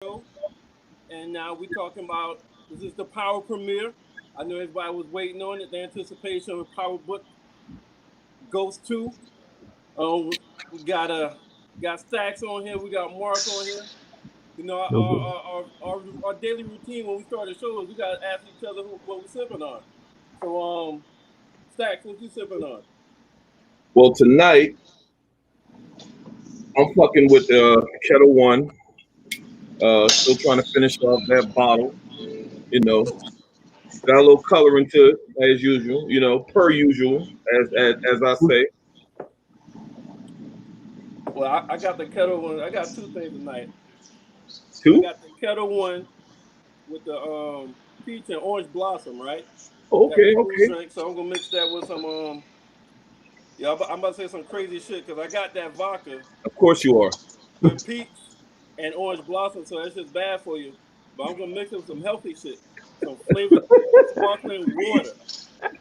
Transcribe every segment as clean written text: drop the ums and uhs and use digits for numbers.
show, and now we're talking about this is the Power premiere. I know everybody was waiting on it. The anticipation of Power Book Ghost 2. We got Stacks on here. We got Mark on here. You know, No good. our daily routine when we start the show is we gotta ask each other what we're sipping on. So, Stacks, what you sipping on? Well, tonight I'm fucking with Kettle One. Still trying to finish off that bottle. You know, got a little color into it as usual. You know, per usual, as I say. Well, I got the kettle one. I got two things tonight. I Two. got the kettle one with the peach and orange blossom, right? Got the Okay, fruit okay. drink, so I'm gonna mix that with some yeah, I'm about to say some crazy shit because I got that vodka Of course you are. with peach and orange blossom, so that's just bad for you. But I'm gonna mix it with some healthy shit, some flavored sparkling water.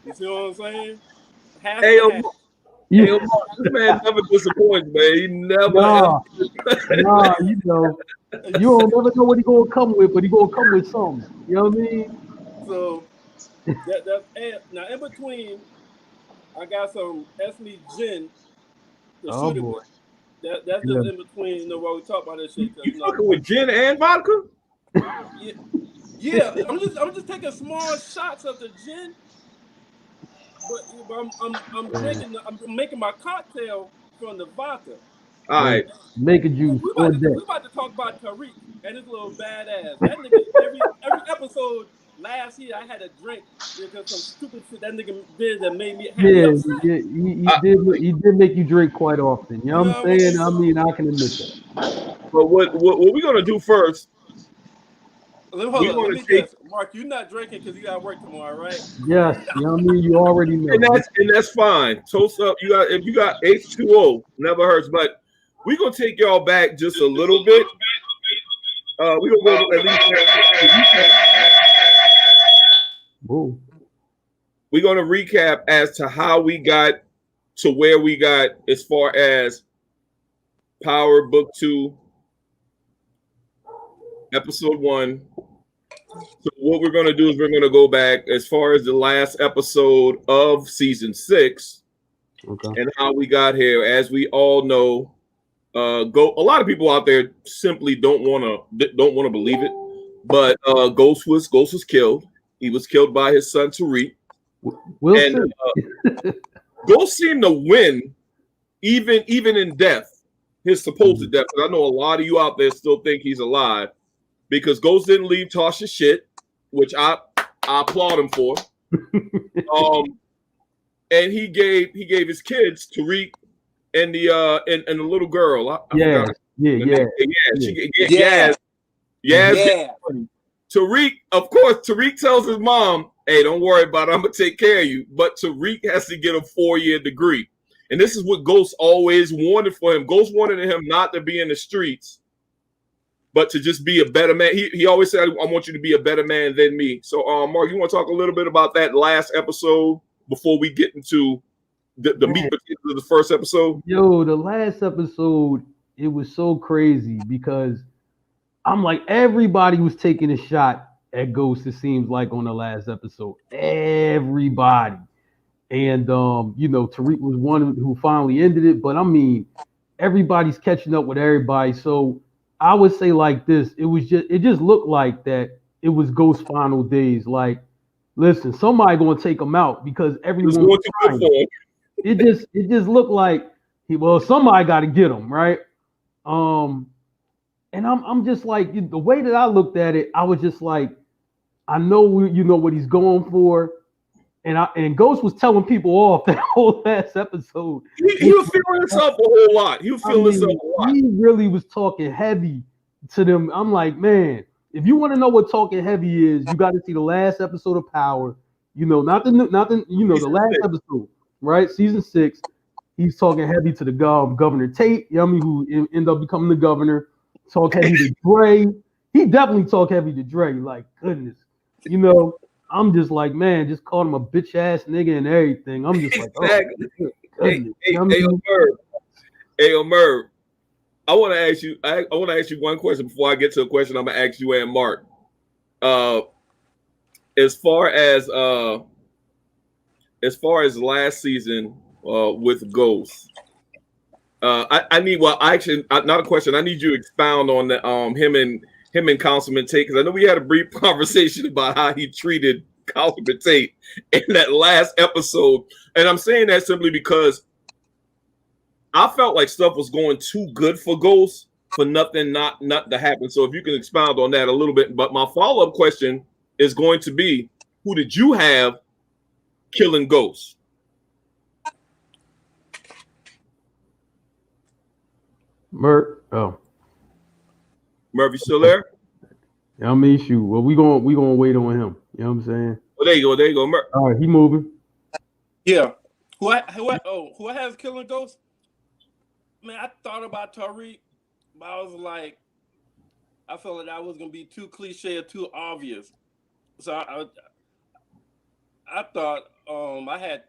You see what I'm saying? Half Hey, and yo, half. hey, Yeah, yo, Mark, this man never disappoints, man. He never ever. nah, nah. You don't never know what he gonna come with, but he gonna come with something. You know what I mean? So that's and now in between, I got some Esme gin to Oh shoot it boy. with. That's Yeah. just in between, while we talk about this shit, because You fucking with gin and vodka? yeah, yeah, I'm just taking small shots of the gin, but I'm Yeah. drinking, I'm making my cocktail from the vodka. All Right. right. Make a And juice we about on to deck. we about to talk about Tariq and his little badass. That nigga every episode last year I had a drink because some stupid shit that nigga did that made me had me Yeah, upset. yeah. He Uh, did. He did make you drink quite often. You know You what I'm know what I saying? mean? I So mean, I can admit that. but what we're gonna do first? let me hold We're up. Let gonna me take, guess. Mark, you're not drinking because you got work tomorrow, right? Yes. You know what I mean? You already and know. that's fine. Toast up. You got if you got H2O, never hurts. But we're gonna take y'all back just a little bit. We're gonna go at least. Whoa. We're gonna recap as to how we got to where we got as far as Power Book 2, Episode 1. So what we're gonna do is we're gonna go back as far as the last episode of season 6 Okay. and how we got here. As we all know, go a lot of people out there simply don't wanna believe it, but Ghost was killed. He was killed by his son Tariq, We'll and see. Ghost seemed to win even in death, his supposed death. Because I know a lot of you out there still think he's alive because Ghost didn't leave Tasha shit, which I applaud him for. Um, and he gave his kids Tariq and the little girl. I Yeah. forgot Yeah. the Yeah. name. Yeah, Yeah. Yeah, Yaz. yeah. Tariq, of course, Tariq tells his mom, "Hey, don't worry about it. I'm gonna take care of you." But Tariq has to get a 4-year degree, and this is what Ghost always wanted for him. Ghost wanted him not to be in the streets, but to just be a better man. He always said, "I want you to be a better man than me." So, Mark, you want to talk a little bit about that last episode before we get into the meat Man, potatoes of the first episode? yo, the last episode, it was so crazy because I'm like, everybody was taking a shot at Ghost, it seems like, on the last episode. Everybody. And Tariq was one who finally ended it. But I mean, everybody's catching up with everybody. So I would say like this, it just looked like that it was Ghost final days. Like, listen, somebody gonna take him out because It was everyone going was too good trying. for him. It just looked like somebody got to get him, right? Um, and I'm just like, the way that I looked at it, I was just like, I know you know what he's going for, and Ghost was telling people off that whole last episode. He was feeling himself a whole lot. He was I feeling himself mean, a lot. he really was talking heavy to them. I'm like, man, if you want to know what talking heavy is, you got to see the last episode of Power. The last episode, right? Season 6. He's talking heavy to the Governor Tate, who ended up becoming the governor. Talk heavy to Dre. He definitely talk heavy to Dre. Like, goodness. You know, I'm just like, man, just called him a bitch ass nigga and everything. I'm just like, oh, Exactly. Hey, goodness. hey, hey, Merv. Hey, Merv. I want to ask you. I want to ask you one question before I get to a question. I'm gonna ask you and Mark. Uh, as far as last season with Ghost, I need. Well, actually, not a question. I need you to expound on the him and Councilman Tate, because I know we had a brief conversation about how he treated Councilman Tate in that last episode, and I'm saying that simply because I felt like stuff was going too good for Ghost for nothing not to happen. So if you can expound on that a little bit. But my follow-up question is going to be, who did you have killing Ghost? Merv, oh, Merv, you still there? I mean, shoot. Well, we gonna wait on him. You know what I'm saying? Oh, there you go, Merv. All right, he moving. Yeah. Who I have killing Ghost? Man, I thought about Tariq, but I was like, I felt like that was gonna be too cliche or too obvious. So I thought I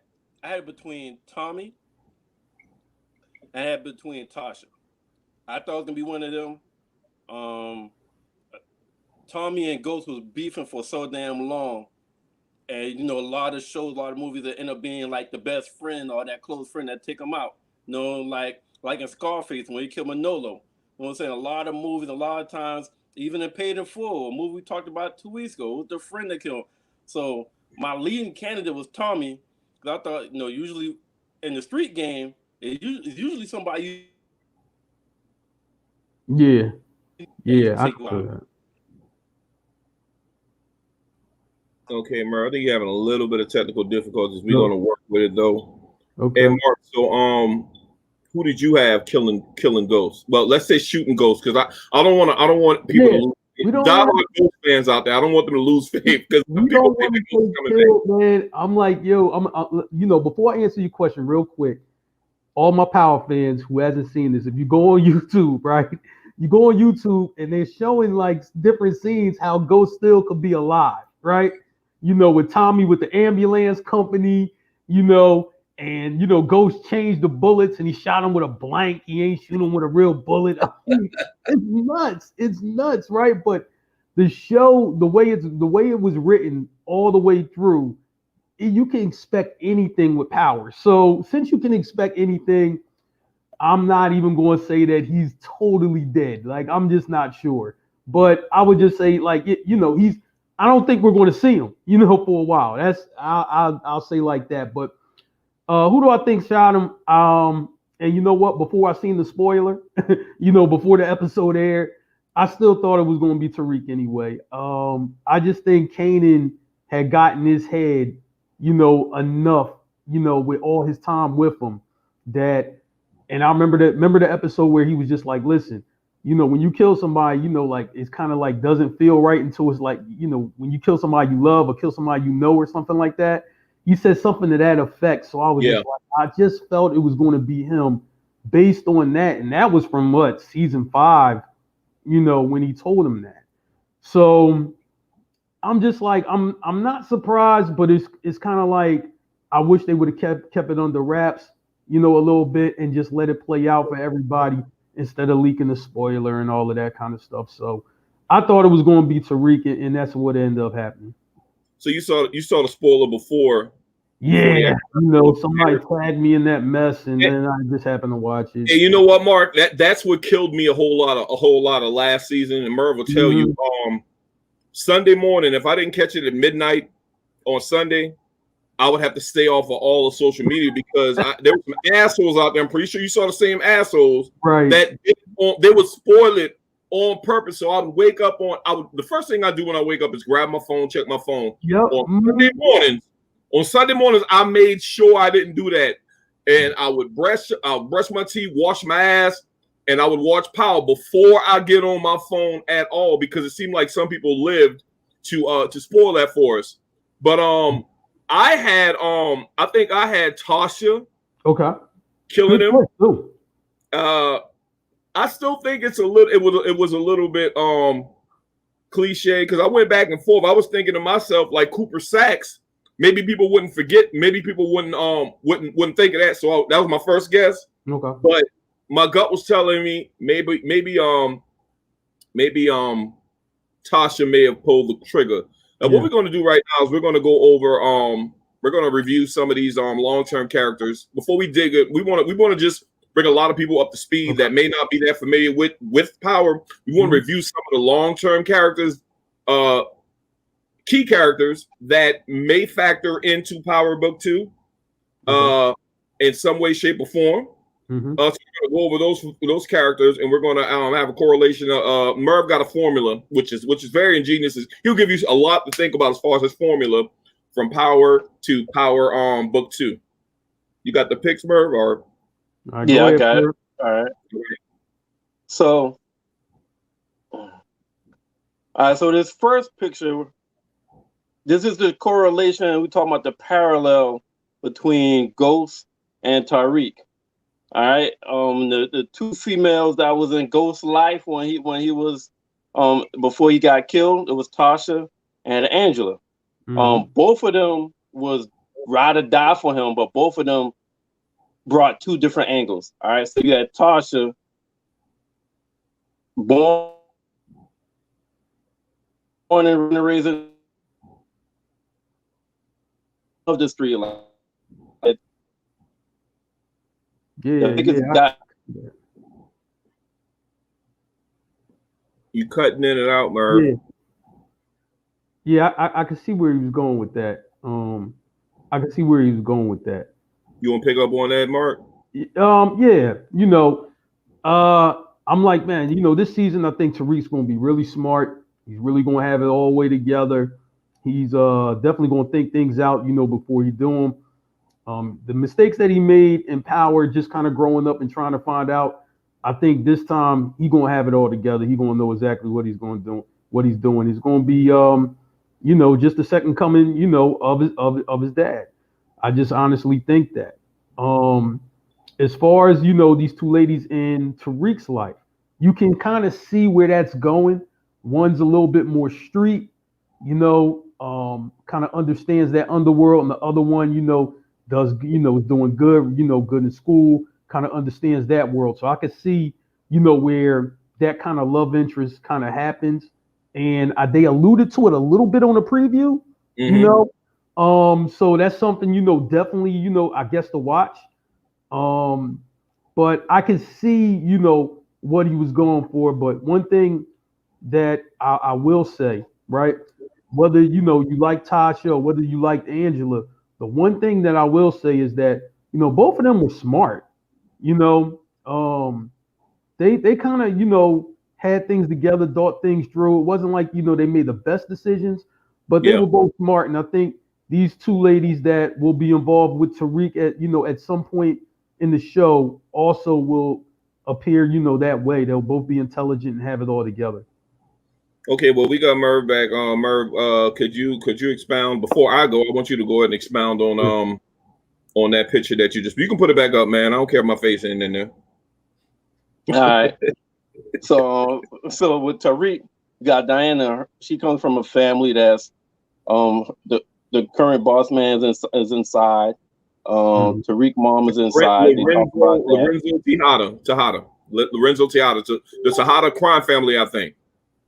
had between Tommy, I had between Tasha. I thought it was gonna be one of them. Tommy and Ghost was beefing for so damn long. And a lot of shows, a lot of movies that end up being like the best friend or that close friend that take them out. Like in Scarface when he killed Manolo. You know what I'm saying? A lot of movies, a lot of times, even in Paid in Full, a movie we talked about 2 weeks ago, it was the friend that killed him. So my leading candidate was Tommy, because I thought, usually in the street game, it's usually somebody. Yeah, I take feel out. that. Okay, Merv, I think you're having a little bit of technical difficulties. We're gonna work with it though. Okay. And Mark, so who did you have killing Ghost? Well, let's say shooting Ghost, because I don't want people to lose. Diehard Ghost fans out there, I don't want them to lose faith, because we people don't think want Ghost to coming back. man. I'm like, yo, before I answer your question real quick, all my Power fans who hasn't seen this, if you go on YouTube, right? You go on YouTube and they're showing like different scenes how Ghost still could be alive, right? With Tommy with the ambulance company, and Ghost changed the bullets and he shot him with a blank. He ain't shooting with a real bullet. I mean, it's nuts. It's nuts, right? But the show, the way it was written all the way through, you can expect anything with Power. So since you can expect anything, I'm not even going to say that he's totally dead. Like, I'm just not sure. But I would just say, like, he's. I don't think we're going to see him, for a while. I'll say like that. But who do I think shot him? And you know what? Before I seen the spoiler, before the episode aired, I still thought it was going to be Tariq anyway. I just think Kanan had gotten his head, enough, with all his time with him that. And I remember the episode where he was just like, listen, when you kill somebody, like it's kind of like doesn't feel right until it's like, when you kill somebody you love or kill somebody or something like that. He said something to that effect. So I was just like, I just felt it was going to be him based on that. And that was from season 5, when he told him that. So I'm just like, I'm not surprised, but it's kind of like I wish they would have kept it under wraps, a little bit and just let it play out for everybody instead of leaking the spoiler and all of that kind of stuff. So I thought it was going to be Tariq, and that's what ended up happening. So you saw the spoiler before. Yeah, somebody tagged me in that mess, and then I just happened to watch it. And you know what, Mark? That's what killed me a whole lot of last season. And Merv will tell you, Sunday morning, if I didn't catch it at midnight on Sunday, I would have to stay off of all of social media, because there were some assholes out there. I'm pretty sure you saw the same assholes, right? That they would spoil it on purpose. So I would wake up the first thing I do when I wake up is grab my phone, check my phone. Yep. On Sunday mornings, I made sure I didn't do that, and I'll brush my teeth, wash my ass, and I would watch Power before I get on my phone at all, because it seemed like some people lived to spoil that for us. But I think I had Tasha. Okay. Killing him. I still think it was a little bit cliche, because I went back and forth. I was thinking to myself, like, Cooper Sacks, maybe people wouldn't forget, maybe people wouldn't think of that. So that was my first guess. Okay. But my gut was telling me maybe Tasha may have pulled the trigger. Now, what we're going to do right now is we're going to go over we're going to review some of these long-term characters. Before we dig it, we want to just bring a lot of people up to speed that may not be that familiar with Power. We want to review some of the long-term characters, key characters that may factor into Power Book 2 in some way, shape, or form. So we're going to go over those characters, and we're going to have a correlation. Merv got a formula, which is very ingenious. He'll give you a lot to think about as far as his formula from Power to Power Book 2. You got the picks, Merv? Or yeah, I got it. All right. So, so this first picture, this is the correlation. We're talking about the parallel between Ghost and Tariq. All right. The two females that was in Ghost's life when he was before he got killed, it was Tasha and Angela. Both of them was ride or die for him, but both of them brought two different angles. All right. So you had Tasha born and raised of the street life. You cutting in and out, Merv. Yeah, I can see where he was going with that. I can see where he was going with that. You want to pick up on that, Mark? Yeah, I'm like, man, this season I think Tariq's going to be really smart. He's really going to have it all the way together. He's definitely going to think things out, before he do them. The mistakes that he made in Power, just kind of growing up and trying to find out, I think this time he's going to have it all together. He's going to know exactly what he's going to do, what he's doing. He's going to be, just the second coming, of his dad. I just honestly think that. As far as, these two ladies in Tariq's life, you can kind of see where that's going. One's a little bit more street, kind of understands that underworld, and the other one, does, is doing good, good in school, kind of understands that world. So I could see, where that kind of love interest kind of happens. And they alluded to it a little bit on the preview, so that's something, definitely, I guess to watch. But I can see, what he was going for. But one thing that I will say, right, whether, you like Tasha or whether you like Angela, the one thing that I will say is that, both of them were smart. They kind of, had things together, thought things through. It wasn't like, they made the best decisions, but they were both smart. And I think these two ladies that will be involved with Tariq at some point in the show also will appear, that way. They'll both be intelligent and have it all together. Okay, well, we got Merv back. Merv, could you expound before I go? I want you to go ahead and expound on that picture that you can put it back up, man. I don't care if my face ain't in there. All right. So with Tariq, you got Diana. She comes from a family that's the current boss man is inside. Tariq mom is inside. Lorenzo Tejada. Lorenzo Tejada. The Tejada crime family, I think.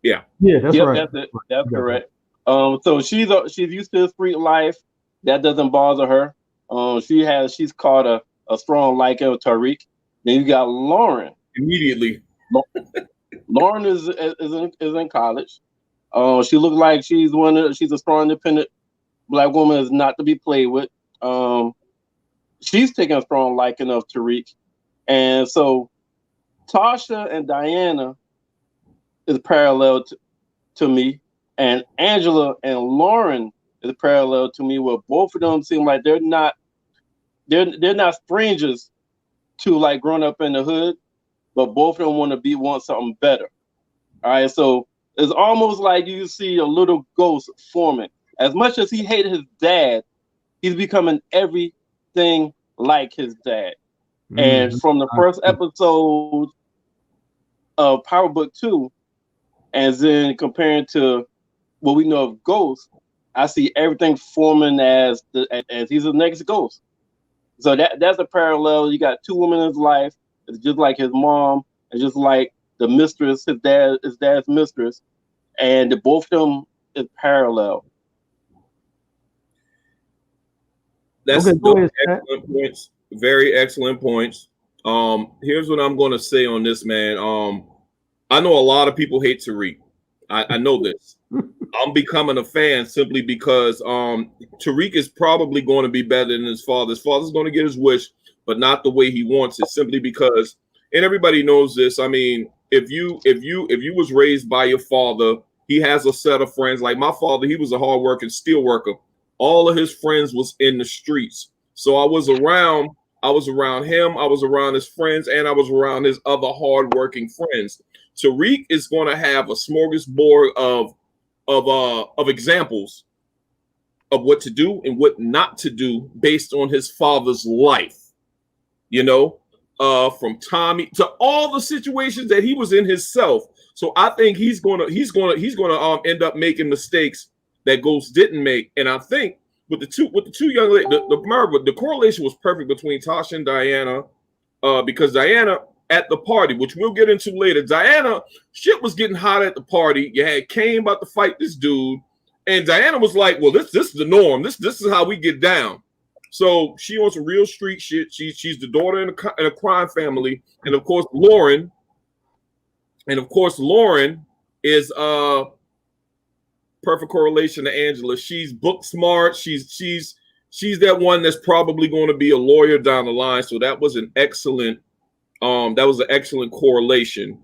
Yeah. Yeah, that's right. That's it. That's correct. So she's used to the street life. That doesn't bother her. She's caught a strong liking of Tariq. Then you got Lauren. Immediately. Lauren is in college. She looks like she's a strong, independent black woman, is not to be played with. She's taking a strong liking of Tariq, and so Tasha and Diana is parallel to me, and Angela and Lauren is parallel to me. Where both of them seem like they're not strangers to like growing up in the hood, but both of them want something better. All right, so it's almost like you see a little ghost forming. As much as he hated his dad, he's becoming everything like his dad. And from the first episode of Power Book 2, and then comparing to what we know of Ghost, I see everything forming as he's the next Ghost. So that's a parallel. You got two women in his life It's just like his mom. It's just like the mistress, his dad's mistress, and both of them is parallel. That's Okay, go those ahead, Pat. excellent points. Very excellent points. Here's what I'm going to say on this, man. I know a lot of people hate Tariq. I know this. I'm becoming a fan simply because Tariq is probably going to be better than his father. His father's going to get his wish, but not the way he wants it. Simply because, and everybody knows this. I mean, if you was raised by your father, he has a set of friends. Like my father, he was a hardworking steel worker. All of his friends was in the streets. So I was around him, I was around his friends, and I was around his other hardworking friends. Tariq is going to have a smorgasbord of examples of what to do and what not to do based on his father's life. You know, from Tommy to all the situations that he was in himself. So I think he's gonna end up making mistakes that Ghost didn't make. And I think with the two young ladies, the correlation was perfect between Tasha and Diana, because Diana at the party, which we'll get into later, Diana, shit was getting hot at the party. You had Kane about to fight this dude, and Diana was like, "Well, this is the norm. This is how we get down." So she on some real street shit. She's the daughter in a crime family, and of course Lauren is perfect correlation to Angela. She's book smart. She's that one that's probably going to be a lawyer down the line. So that was an excellent correlation,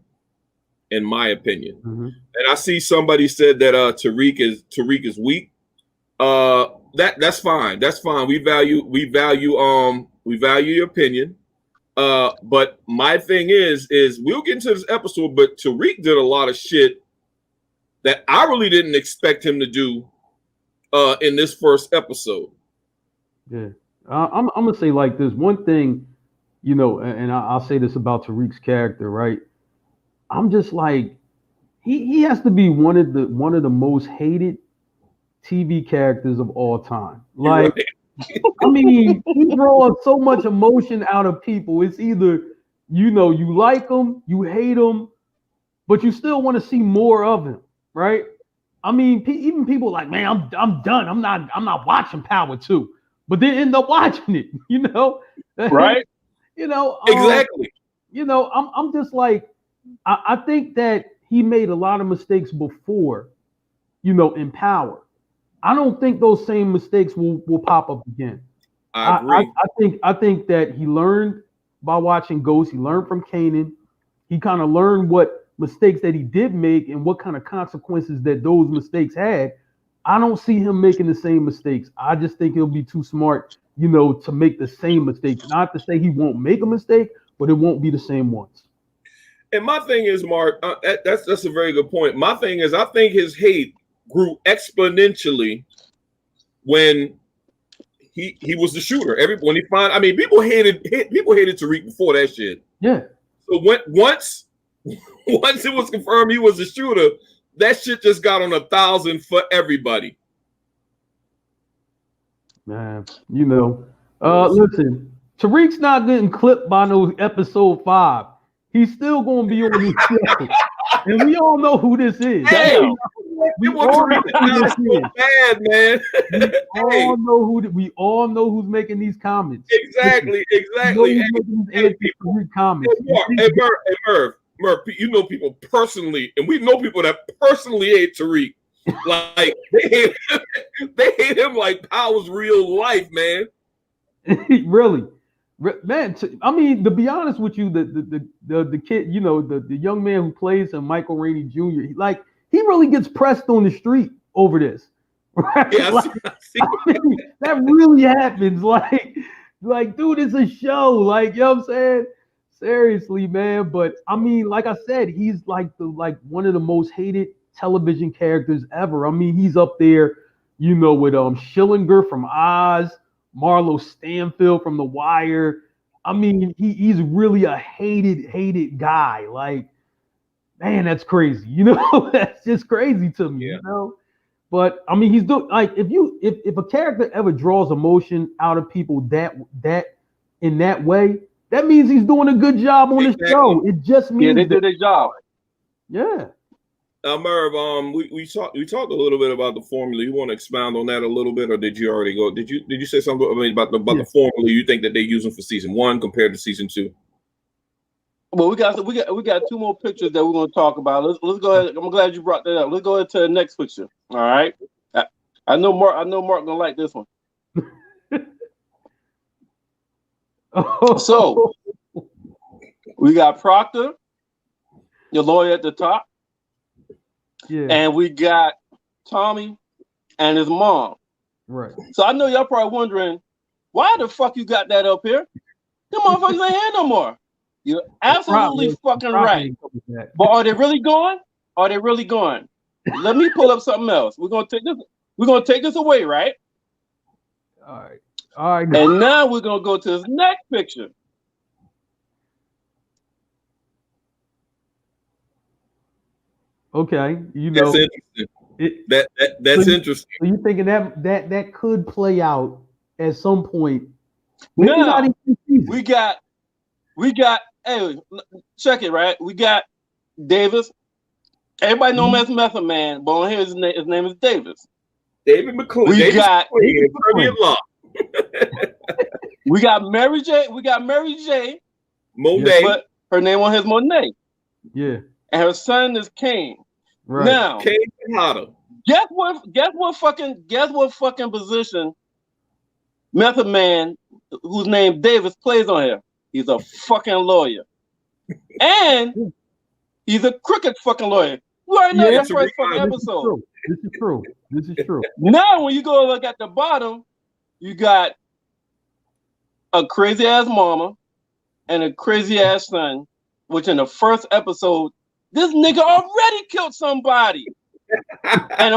in my opinion. Mm-hmm. And I see somebody said that Tariq is weak. That's fine. That's fine. We value your opinion. But my thing is we'll get into this episode, but Tariq did a lot of shit that I really didn't expect him to do in this first episode. Yeah, I'm gonna say like this one thing, you know, and I'll say this about Tariq's character, right? I'm just like, he has to be one of the most hated TV characters of all time. Like, right. I mean, he draws so much emotion out of people. It's either, you know, you like him, you hate him, but you still want to see more of him, right? I mean, even people like, man, I'm done. I'm not watching Power 2, but they end up watching it, you know? Right? You know, exactly. You know, I'm just like, I think that he made a lot of mistakes before, you know, in Power. I don't think those same mistakes will pop up again. I agree. I think that he learned by watching Ghost. He learned from Kanan. He kind of learned what mistakes that he did make and what kind of consequences that those mistakes had. I don't see him making the same mistakes. I just think he'll be too smart, you know, to make the same mistakes. Not to say he won't make a mistake, but it won't be the same ones. And my thing is, Mark, that's a very good point. My thing is, I think his hate grew exponentially when he was the shooter. When he people hated Tariq before that shit. Yeah. So once it was confirmed he was the shooter, that shit just got on 1,000 for everybody. Man, you know, listen, Tariq's not getting clipped by no episode 5. He's still gonna be on this show, and we all know who this is. Hey, we all know who this is. Bad, man. We all know who's making these comments. Exactly. Comments. Hey, Merv, you know people personally, and we know people that personally hate Tariq. Like they hate him like Power's real life, man. Really, man. I mean, to be honest with you, the kid, you know, the young man who plays him, Michael Rainey Jr. He really gets pressed on the street over this. Right? Yeah, I mean, that really happens. Like, dude, it's a show. Like, you know what I'm saying? Seriously, man. But I mean, like I said, he's like one of the most hated television characters ever. I mean, he's up there, you know, with Schillinger from Oz, Marlo Stanfield from The Wire. I mean, he's really a hated guy. Like, man, that's crazy. You know, that's just crazy to me. Yeah. You know. But I mean, he's doing like if a character ever draws emotion out of people that in that way, That means he's doing a good job on the show. It just means they did their job. Yeah. Merv, we talked a little bit about the formula. You want to expound on that a little bit, or did you already go? Did you say something about the formula you think that they're using for season 1 compared to season 2? Well, we got 2 more pictures that we're going to talk about. Let's go ahead. I'm glad you brought that up. Let's go ahead to the next picture. All right. I know Mark gonna like this one. So we got Proctor, the lawyer at the top. Yeah. And we got Tommy and his mom. Right. So I know y'all probably wondering, why the fuck you got that up here? Them motherfuckers ain't here no more. You're absolutely fucking right. But are they really going? Are they really going? Let me pull up something else. We're gonna take this away, right? All right. All right. And now we're gonna go to this next picture. Okay, you know that's interesting. That's interesting. So you thinking that could play out at some point? Maybe not even we got. Hey, check it right. We got Davis. Everybody know him as Method Man, but on here his name is Davis. David McCoy. We Davis got law. We got Mary J. Monet. But her name on his Monet. Yeah. And her son is Kane. Right. Now, Kane Tejada. Guess what fucking position Method Man, whose name Davis, plays on here? He's a fucking lawyer. And he's a crooked fucking lawyer. We already know that first fucking episode. This is true. Now, when you go look at the bottom, you got a crazy ass mama and a crazy ass son, which in the first episode, this nigga already killed somebody. And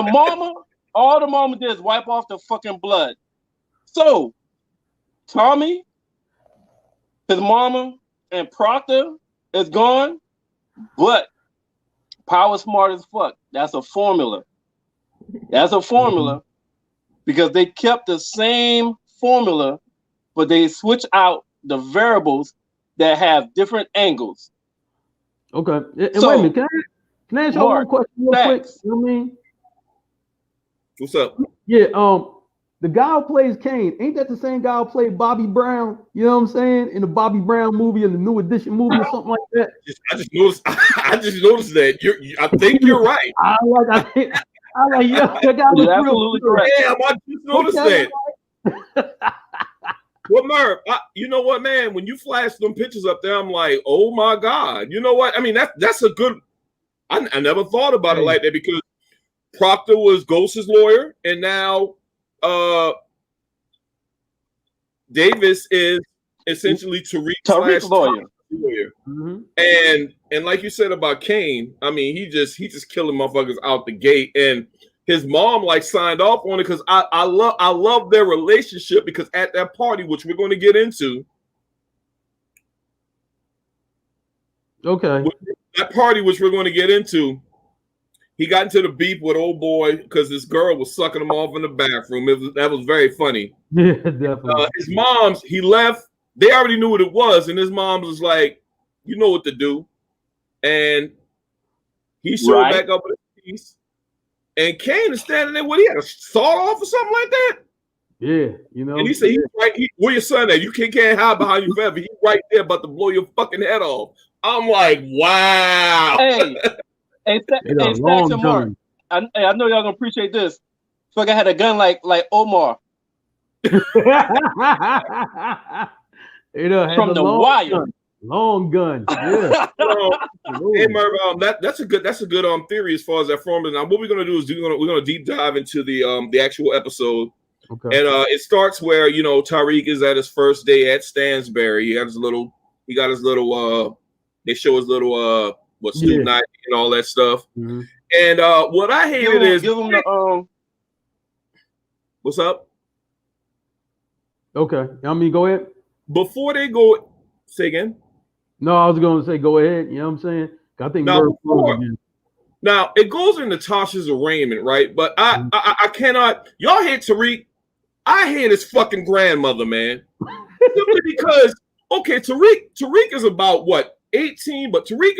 all the mama did is wipe off the fucking blood. So, Tommy, his mama, and Proctor is gone, but Power Smart as fuck. That's a formula. Because they kept the same formula, but they switch out the variables that have different angles. Okay. And so, wait a minute, can I ask you one question real quick? You know what I mean? What's up? Yeah, the guy who plays Kane, ain't that the same guy who played Bobby Brown? You know what I'm saying? In the Bobby Brown movie, in the New Edition movie, or something like that. I just noticed that. I think you're right. I like, yeah, that guy was absolutely correct. Yeah, I just noticed that. Well, Merv, you know what, man? When you flash them pictures up there, I'm like, oh my God. You know what? I mean, that's a good. I never thought about it like that, because Proctor was Ghost's lawyer, and now Davis is essentially Tariq's lawyer. Mm-hmm. And like you said about Kane, I mean, he just killing motherfuckers out the gate, and his mom signed off on it, because I love their relationship, because at that party, which we're going to get into, that party which we're going to get into, he got into the beef with old boy because this girl was sucking him off in the bathroom. That was very funny. Yeah, definitely. His mom's, he left. They already knew what it was, and his mom was like, "You know what to do," and he showed back up with his piece. And Kane is standing there. What, he had a sawed off or something like that? Yeah, you know. And he said, "Where your son at? You can't hide behind you forever. He's right there, about to blow your fucking head off." I'm like, wow. Hey, Stacks and Mark. I know y'all gonna appreciate this. Fuck, I had a gun like Omar. You know, from the wire. Long gun. Yeah. Hey, Merv, that's a good theory as far as that formula. Now, what we're gonna do is we're gonna deep dive into the actual episode. Okay. And it starts where, you know, Tariq is at his first day at Stansbury. He got his little they show his little student ID and all that stuff. Mm-hmm. And what I hated is give him the what's up? Okay. I mean, go ahead. Before they go, say again. No, I was going to say go ahead. You know what I'm saying? I think now it goes into Tasha's arraignment, right? But I cannot. Y'all hate Tariq. I hate his fucking grandmother, man. Simply because okay, Tariq is about what, 18, but Tariq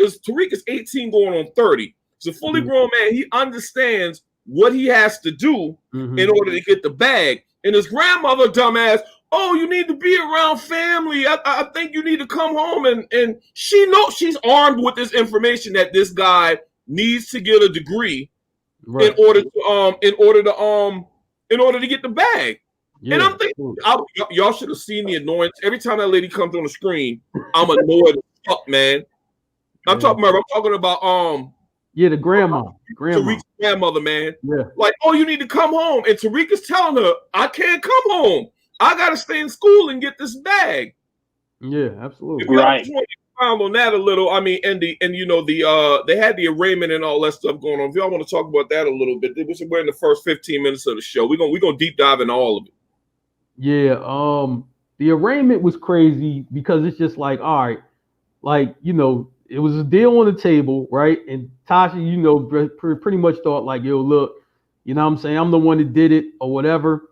is 18 going on 30. He's a fully grown man. He understands what he has to do in order to get the bag. And his grandmother, dumbass, oh, you need to be around family. I think you need to come home. And she knows, she's armed with this information that this guy needs to get a degree in order to get the bag. Yeah, and I'm thinking, y'all should have seen the annoyance. Every time that lady comes on the screen, I'm annoyed as fuck, man. I'm talking about the grandma. Tariq's grandmother, man. Yeah. Like, oh, you need to come home. And Tariq is telling her, I can't come home. I gotta stay in school and get this bag. Yeah, absolutely. If y'all just want to expound on that a little, I mean, and you know, they had the arraignment and all that stuff going on. If y'all want to talk about that a little bit, we're in the first 15 minutes of the show. We're gonna deep dive into all of it. Yeah, the arraignment was crazy because it's just like, all right, like, you know, it was a deal on the table, right? And Tasha, you know, pretty much thought like, yo, look, you know what I'm saying? I'm the one that did it or whatever.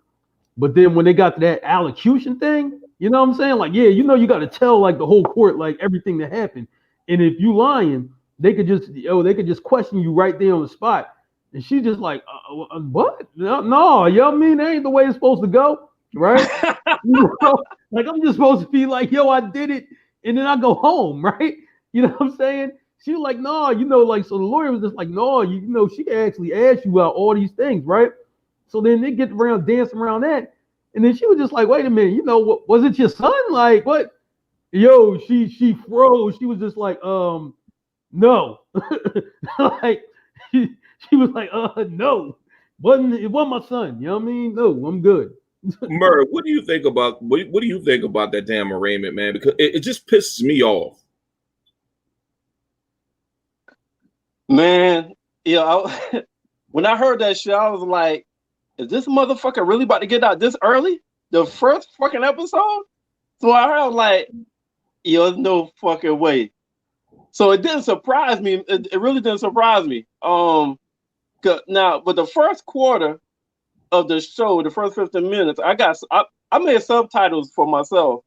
But then when they got to that allocution thing, you know what I'm saying? Like, yeah, you know, you got to tell like the whole court, like everything that happened. And if you lying, they could just question you right there on the spot. And she just like, what? No, you know what I mean? That ain't the way it's supposed to go. Right? You know, like I'm just supposed to be like, yo, I did it, and then I go home, right? You know what I'm saying? She was like, no, you know, like, so the lawyer was just like, no, you know, she actually asked you about all these things, right? So then they get around dancing around that, and then she was just like, wait a minute, you know, was it your son? Like, what? Yo, she froze. She was just like, no, like she was like, no, it wasn't my son. You know what I mean? No, I'm good. Merv, what do you think about that damn arraignment, man? Because it just pisses me off. Man, when I heard that shit, I was like, is this motherfucker really about to get out this early? The first fucking episode? So I heard like, there's no fucking way. So it didn't surprise me. It really didn't surprise me. But the first quarter of the show, the first 15 minutes, I made subtitles for myself.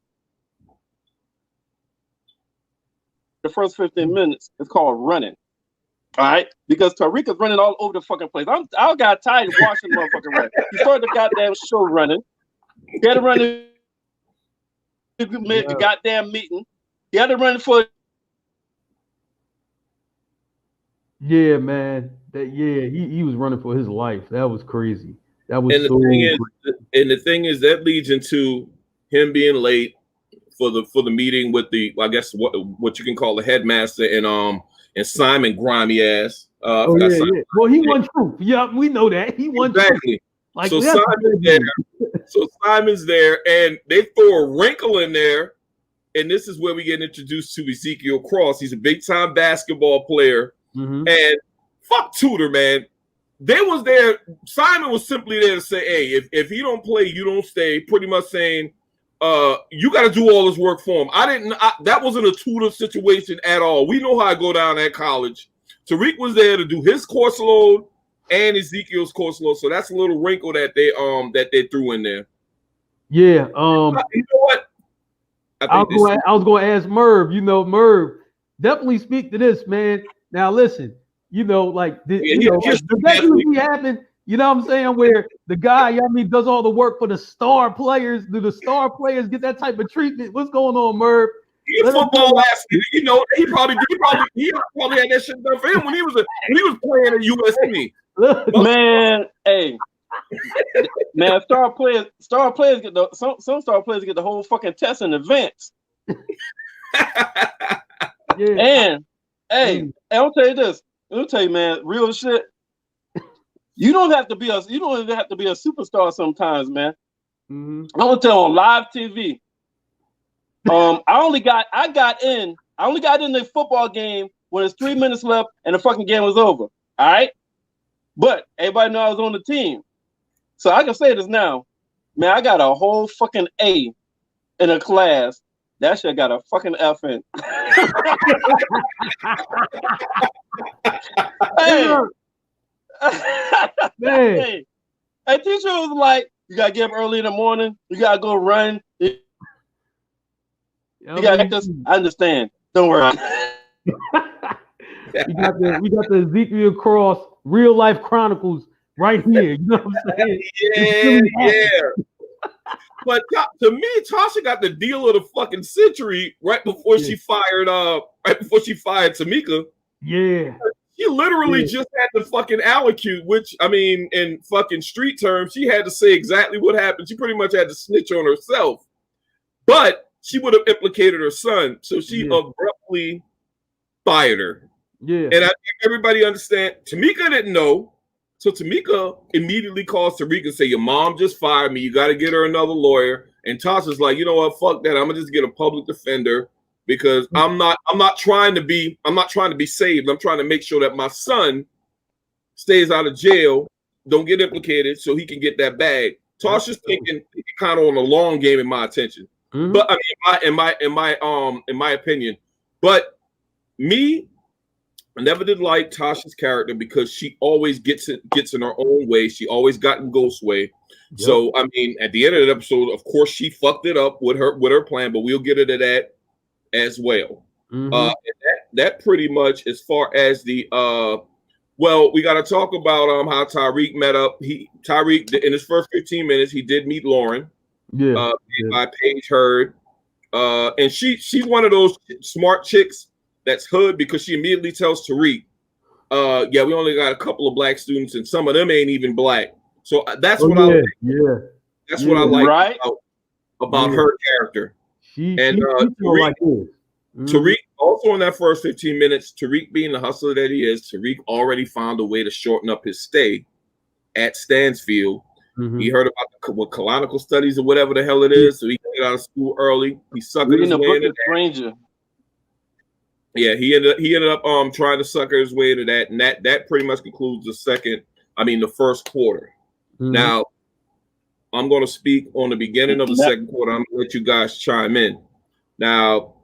The first 15 minutes is called running. All right, because Tariq is running all over the fucking place. I got tired of watching the motherfucking run. He started the goddamn show running. He had to run the goddamn meeting. He had to run for. Yeah, man. He was running for his life. That was crazy. That was the thing is that leads into him being late for the meeting with the, I guess what you can call the headmaster and Simon grimy ass. Yeah. Well, he won truth. Yeah, we know that. He won exactly. Truth. Like, so Simon's there. So Simon's there, and they throw a wrinkle in there, and this is where we get introduced to Ezekiel Cross. He's a big time basketball player, and fuck Tudor, man. They was there. Simon was simply there to say, hey, if he don't play, you don't stay. Pretty much saying, you got to do all this work for him. That wasn't a Tudor situation at all. We know how I go down at college. Tariq was there to do his course load and Ezekiel's course load. So that's a little wrinkle that they threw in there. Yeah. You know what? I was going to ask Merv. You know, Merv, definitely speak to this, man. Now listen. You know, like does that usually happen? You know what I'm saying? Where the guy, does all the work for the star players. Do the star players get that type of treatment? What's going on, Merv? He football ass, you know. He probably had that shit done for him when he was playing at USC. Man, hey, man, star players get some star players get the whole fucking test in advance. Yeah. And hey, I'll tell you this. Let me tell you, man, real shit. You don't have to be a superstar sometimes, man. I'm gonna tell you on live TV. I got in the football game when it's 3 minutes left and the fucking game was over. All right, but everybody know I was on the team, so I can say this now, man. I got a whole fucking A in a class. That shit got a fucking F in. Hey, teacher was like, you gotta get up early in the morning, you gotta go run. You got actors. I understand. Don't worry. we got the Ezekiel Cross real life chronicles right here. You know what I'm saying? Yeah. But to me, Tasha got the deal of the fucking century right before she fired Tamika. Yeah. She literally just had to fucking allocute, which I mean, in fucking street terms, she had to say exactly what happened. She pretty much had to snitch on herself, but she would have implicated her son, so she abruptly fired her. Yeah. And I think everybody understand. Tamika didn't know, so Tamika immediately calls Tariq and say, "Your mom just fired me. You got to get her another lawyer." And Tasha's like, "You know what? Fuck that. I'm gonna just get a public defender." Because I'm not trying to be saved. I'm trying to make sure that my son stays out of jail, don't get implicated, so he can get that bag. Tasha's thinking kind of on a long game, in my attention. Mm-hmm. But I mean, in my opinion, but me, I never did like Tasha's character because she always gets in her own way. She always got in Ghost's way. Yep. So I mean, at the end of the episode, of course, she fucked it up with her plan, but we'll get into that as well. Mm-hmm. That pretty much as far as the well, we got to talk about how Tariq met up. Tariq in his first 15 minutes, he did meet Lauren. By Paige Heard. And she's one of those smart chicks that's hood because she immediately tells Tariq, yeah, we only got a couple of black students and some of them ain't even black. So that's what I like. That's what I like about her character. Tariq, Tariq also in that first 15 minutes, Tariq being the hustler that he is, Tariq already found a way to shorten up his stay at Stansfield. Mm-hmm. He heard about the colonical studies or whatever the hell it is, so he got out of school early. He suckered his way into that. Yeah, he ended up trying to sucker his way into that, and that pretty much concludes the first quarter. Mm-hmm. Now, I'm going to speak on the beginning of the second quarter. I'm going to let you guys chime in. Now,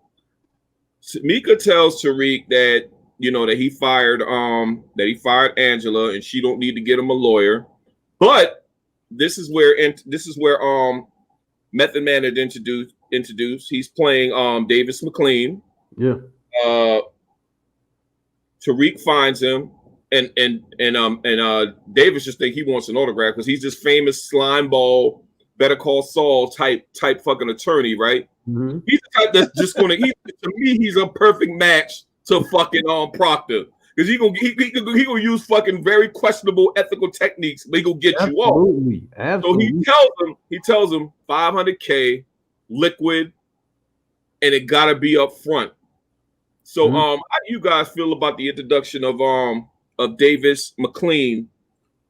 Tamika tells Tariq that that he fired Angela and she don't need to get him a lawyer. But this is where Method Man had introduced. He's playing Davis McLean. Yeah. Tariq finds him and Davis just think he wants an autograph because he's this famous slimeball Better Call Saul type fucking attorney, right? Mm-hmm. He's the type that's just gonna. To me, he's a perfect match to fucking Proctor because he gonna use fucking very questionable ethical techniques, but he gonna get you off. Absolutely. So he tells him $500K liquid, and it gotta be up front. So how do you guys feel about the introduction of Davis McLean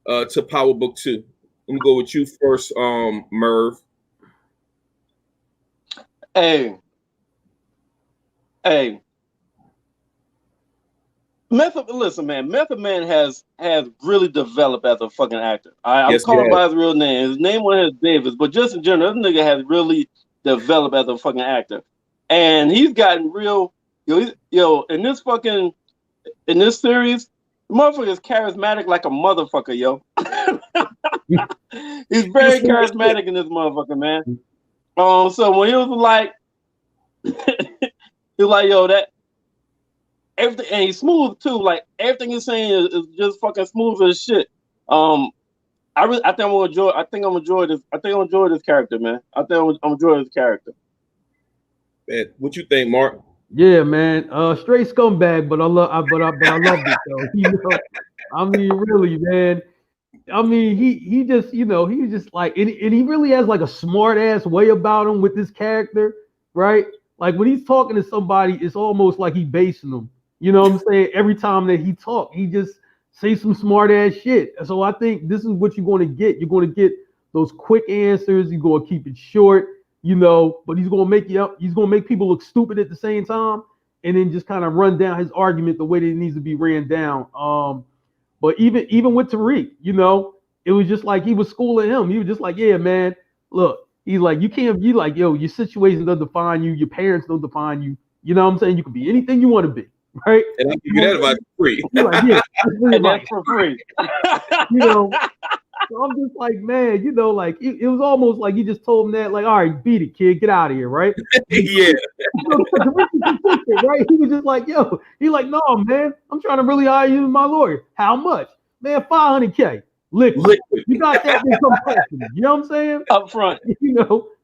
to Power Book 2? I'm gonna go with you first, Merv. Hey. Listen, man. Method Man has really developed as a fucking actor. I'm calling by his real name. His name was Davis, but just in general, this nigga has really developed as a fucking actor, and he's gotten real. In this series, the motherfucker is charismatic like a motherfucker, yo. He's very charismatic in this motherfucker, man. So when he was like, yo, that everything, and he's smooth too. Like everything he's saying is just fucking smooth as shit. I think I'm gonna enjoy. I think I'm gonna enjoy this. I think I'm gonna enjoy this character, man. I think I'm gonna enjoy this character. Man, what you think, Mark? Yeah, man. Straight scumbag, but I love it though. I mean, really, man. I mean, he just, he's just like, and he really has like a smart ass way about him with this character, right? Like when he's talking to somebody, it's almost like he's basing them. You know what I'm saying? Every time that he talk, he just say some smart ass shit. So I think this is what you're going to get. You're going to get those quick answers. You're going to keep it short, but he's going to make people look stupid at the same time, and then just kind of run down his argument the way that it needs to be ran down. But even with Tariq, it was just like he was schooling him. He was just like, yeah, man, look, he's like, your situation doesn't define you. Your parents don't define you. You know what I'm saying? You can be anything you want to be, right? And I'll give you that advice for free. And that's for free. So I'm just like, man, like it was almost like he just told him that, like, all right, beat it, kid, get out of here, right? Yeah. Right? He was just like, yo, he like, no, man, I'm trying to really hire you as my lawyer. How much? Man, 500K. Liquid. You got that? Then come talk to me. You know what I'm saying? Up front.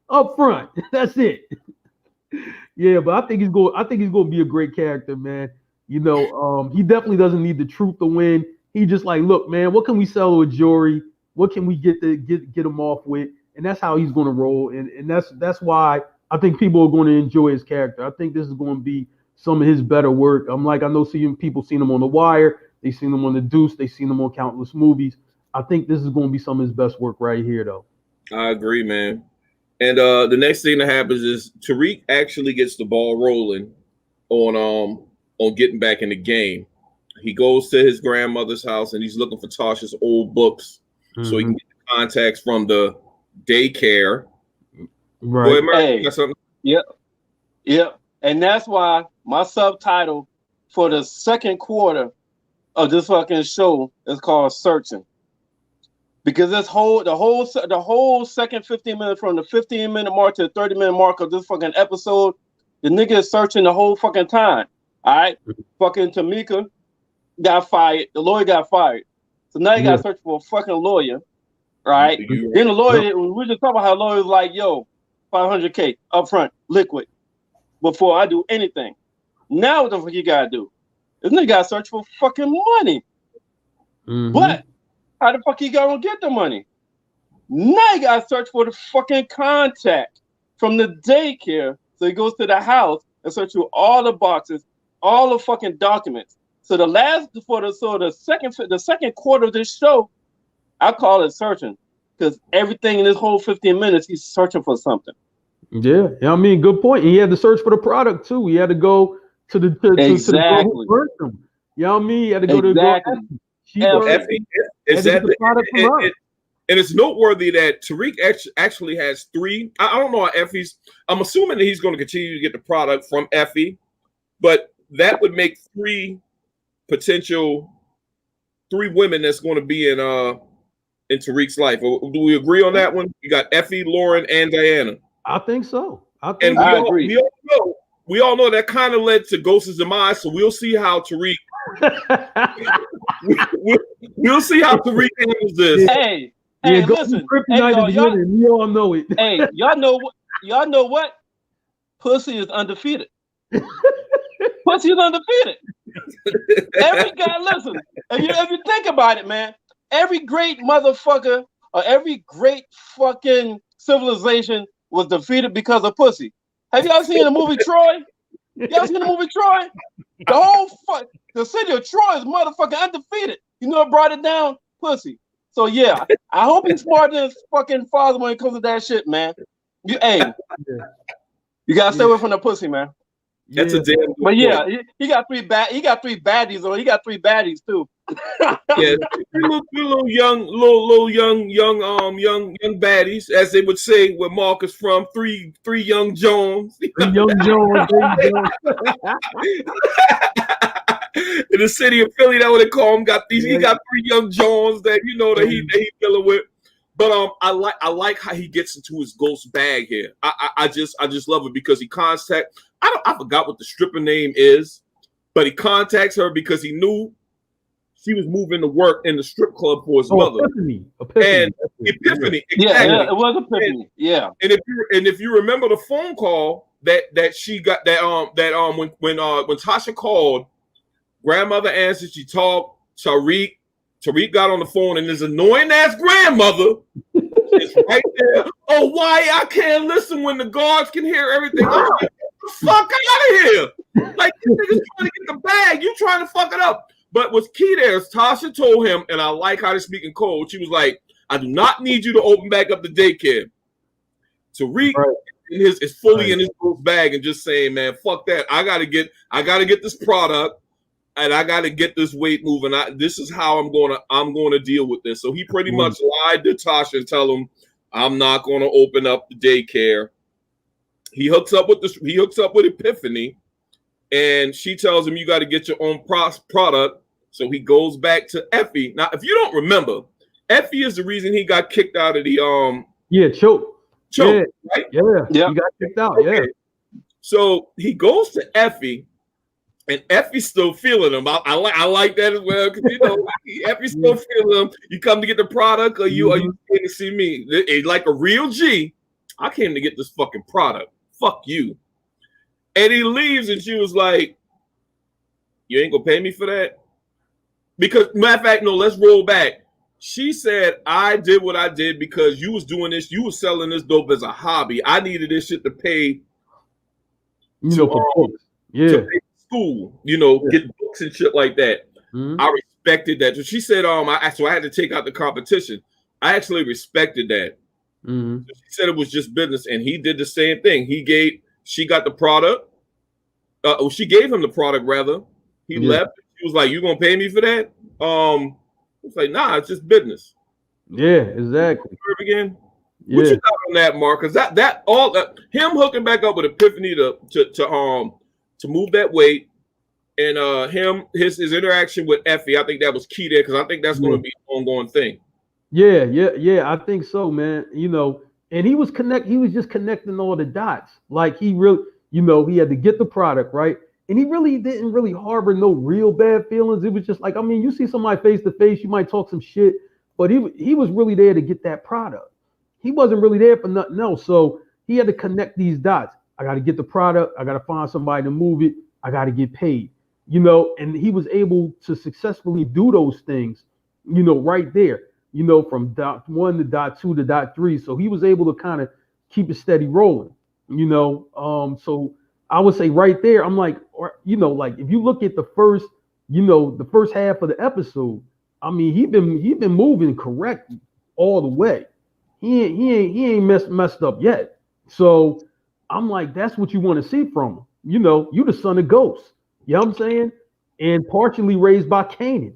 Up front. That's it. Yeah, but I think he's going. I think he's going to be a great character, man. He definitely doesn't need the truth to win. He just like, look, man, what can we sell to a jury? What can we get him off with? And that's how he's going to roll. And that's why I think people are going to enjoy his character. I think this is going to be some of his better work. I know people seen him on The Wire. They seen him on The Deuce. They seen him on countless movies. I think this is going to be some of his best work right here, though. I agree, man. And the next thing that happens is Tariq actually gets the ball rolling on getting back in the game. He goes to his grandmother's house and he's looking for Tasha's old books so he can get the contacts from the daycare. Right. Hey, yep. And that's why my subtitle for the second quarter of this fucking show is called Searching. Because the whole second 15 minutes from the 15-minute mark to the 30-minute mark of this fucking episode, the nigga is searching the whole fucking time. All right? Fucking Tamika got fired. The lawyer got fired. So now you got to search for a fucking lawyer. Right? Then the lawyer, we just talking about how the lawyer was like, yo, 500K up front, liquid, before I do anything. Now what the fuck you got to do? This nigga got to search for fucking money. But how the fuck he gonna get the money? Now you gotta search for the fucking contact from the daycare. So he goes to the house and search through all the boxes, all the fucking documents. So the second quarter of this show, I call it searching, because everything in this whole 15 minutes, he's searching for something. Yeah, I mean, good point. And he had to search for the product too. He had to go to the exactly. who burnt them. You know what I mean? He had to go exactly. to Effie. And it's noteworthy that Tariq actually has three. I don't know how Effie's. I'm assuming that he's going to continue to get the product from Effie, but that would make three women that's going to be in Tariq's life. Do we agree on that one? You got Effie, Lauren, and Diana. I think so. I agree. We all know that kind of led to Ghost's demise. So we'll see how Tariq. we'll see how Tariq handles this. Hey, listen. We all know it. Hey, y'all know what? Pussy is undefeated. Pussy is undefeated. Every guy, listen. If you think about it, man, every great motherfucker or every great fucking civilization was defeated because of pussy. Have y'all seen the movie Troy? Y'all seen the movie Troy? The city of Troy is motherfucking undefeated. You know what brought it down? Pussy. So yeah, I hope he's smarter than his fucking father when it comes to that shit, man. You gotta stay away from the pussy, man. That's a damn. But yeah, he got three baddies on. He got three baddies too. Yeah, little young baddies, as they would say where Mark is from. Three young Jones. Young Jones. In the city of Philly, that's what they call him. He got three young Jones that that he dealing with. But I like how he gets into his ghost bag here. I just love it because he contacts. I forgot what the stripper name is, but he contacts her because he knew she was moving to work in the strip club for his mother. Epiphany. And Epiphany. Yeah, exactly. Yeah, it was Epiphany. Yeah. And if you remember the phone call that she got when Tasha called, grandmother answered, she talked, Tariq got on the phone, and his annoying ass grandmother is right there. Oh, why I can't listen when the guards can hear everything? I'm like, get the fuck out of here. Like, you niggas trying to get the bag. You trying to fuck it up. But what's key there is Tasha told him, and I like how they speak in code. She was like, I do not need you to open back up the daycare. Tariq is fully in his bag and just saying, man, fuck that. I gotta get this product, and I gotta get this weight moving. This is how I'm gonna deal with this. So he pretty much lied to Tasha and tell him, I'm not gonna open up the daycare. He hooks up with Epiphany, and she tells him, you got to get your own product. So he goes back to Effie. Now, if you don't remember, Effie is the reason he got kicked out of the choke. choke, right? Yeah. He got kicked out. Okay. Yeah. So he goes to Effie, and Effie's still feeling him. I like that as well because Effie's still feeling him. You come to get the product, or you came to see me? Like a real G. I came to get this fucking product. Fuck you. And he leaves, and she was like, "You ain't gonna pay me for that." Because matter of fact, no. Let's roll back. She said, "I did what I did because you was doing this. You was selling this dope as a hobby. I needed this shit to pay." For books. To pay school, get books and shit like that. I respected that. So she said, so I had to take out the competition. I actually respected that. So she said it was just business, and he did the same thing. She got the product. She gave him the product rather. He left. She was like, "You gonna pay me for that?" It's like, nah, it's just business. Yeah, exactly. Again. What you got on that, Mark? Because that all him hooking back up with Epiphany to move that weight, and his interaction with Effie, I think that was key there because I think that's going to be an ongoing thing. Yeah, I think so, man. And he was just connecting all the dots. Like he really, he had to get the product, right? And he really didn't really harbor no real bad feelings. It was just like, I mean, you see somebody face to face, you might talk some shit, but he was really there to get that product. He wasn't really there for nothing else. So he had to connect these dots. I got to get the product. I got to find somebody to move it. I got to get paid, and he was able to successfully do those things, right there, from dot 1 to dot 2 to dot 3. So he was able to kind of keep it steady rolling, so I would say right there, I'm like, like if you look at the first half of the episode, I mean, he been moving correct all the way. He ain't messed up yet. So I'm like, that's what you want to see from him. You the son of Ghost. You know what I'm saying? And partially raised by Kanan.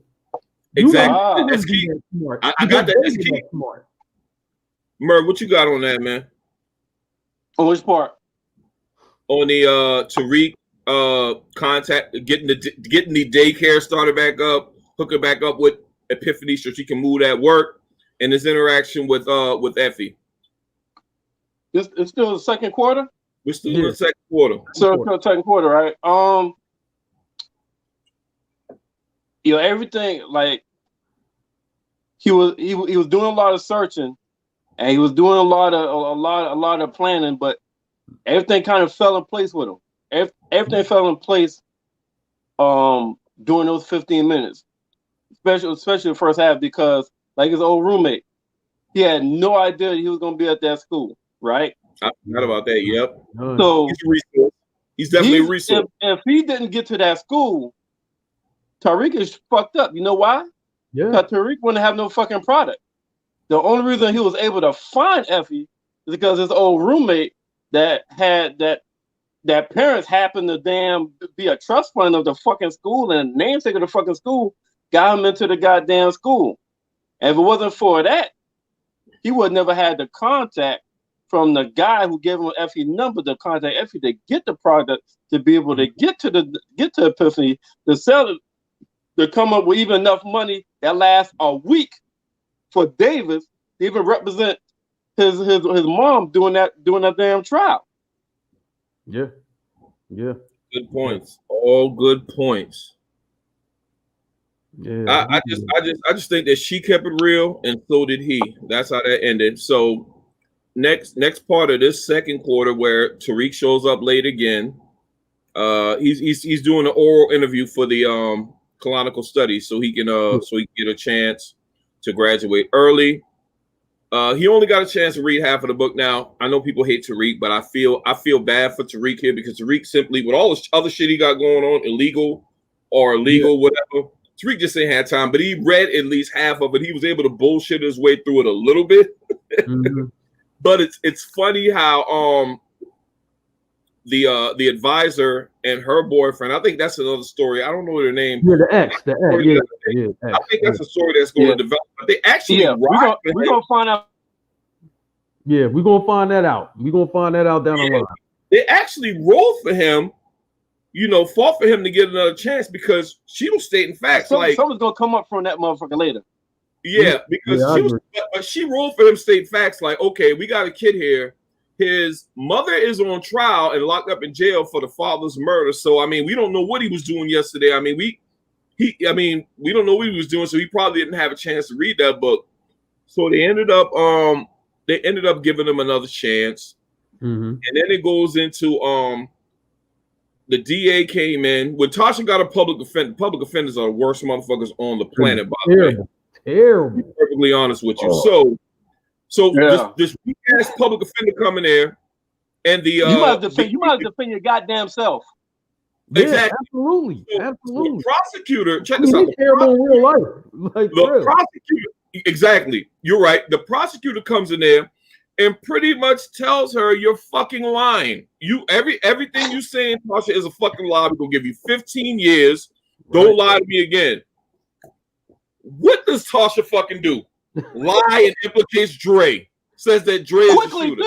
Exactly. That's key. I got that. That's key. Smart. Merv, what you got on that, man? On which part? On the Tariq contact, getting the daycare started back up, hooking back up with Epiphany so she can move that work. And his interaction with Effie. It's still the second quarter? We're still in the second quarter. So it's the second quarter, right? Everything like he was doing a lot of searching, and he was doing a lot of planning, but everything kind of fell in place with him. Everything fell in place during those 15 minutes, especially the first half, because like his old roommate, he had no idea he was going to be at that school, right? I forgot about that. Yep. So he's a resource. He's definitely a resource. If he didn't get to that school, Tariq is fucked up. You know why? Yeah. Because Tariq wouldn't have no fucking product. The only reason he was able to find Effie is because his old roommate that parents happened to be a trust fund of the fucking school and namesake of the fucking school got him into the goddamn school. And if it wasn't for that, he would never had the contact from the guy who gave him Effie number to contact Effie to get the product, to be able to get to Epiphany, to sell it, to come up with even enough money that lasts a week for Davis to even represent his mom doing that damn trial. Yeah. Good points. All good points. Yeah, I just think that she kept it real, and so did he. That's how that ended. So next part of this second quarter, where Tariq shows up late again, he's doing an oral interview for the canonical studies, so he can get a chance to graduate early. He only got a chance to read half of the book. Now I know people hate Tariq, but I feel bad for Tariq here because Tariq simply, with all this other shit he got going on, illegal, whatever. Tariq just ain't had time, but he read at least half of it. He was able to bullshit his way through it a little bit. But it's funny how the advisor and her boyfriend, I think that's another story. I don't know their name. Yeah, the ex. I think that's a story that's going to develop. But they actually we're gonna find out. Yeah, we're gonna find that out. We're gonna find that out down the line. They actually rolled for him. Fought for him to get another chance because she was stating facts. Someone's gonna come up from that motherfucker later. Yeah, because she ruled for them state facts like, okay, we got a kid here. His mother is on trial and locked up in jail for the father's murder. So I mean, we don't know what he was doing yesterday. I mean, we don't know what he was doing, so he probably didn't have a chance to read that book. So they ended up giving him another chance. And then it goes into the DA came in. When Tasha got a public offenders are the worst motherfuckers on the planet, by the way. Terrible. To be perfectly honest with you. So this weak ass public offender coming there, and the you might defend your goddamn self. Exactly. Absolutely. So the prosecutor, check this out. Terrible in real life. Like the prosecutor, exactly. You're right. The prosecutor comes in there and pretty much tells her you're fucking lying. Everything you saying, Tasha, is a fucking lie. We're gonna give you 15 years. Don't lie to me again. What does Tasha fucking do? Lie and implicates Dre. Says that Dre is the shooter.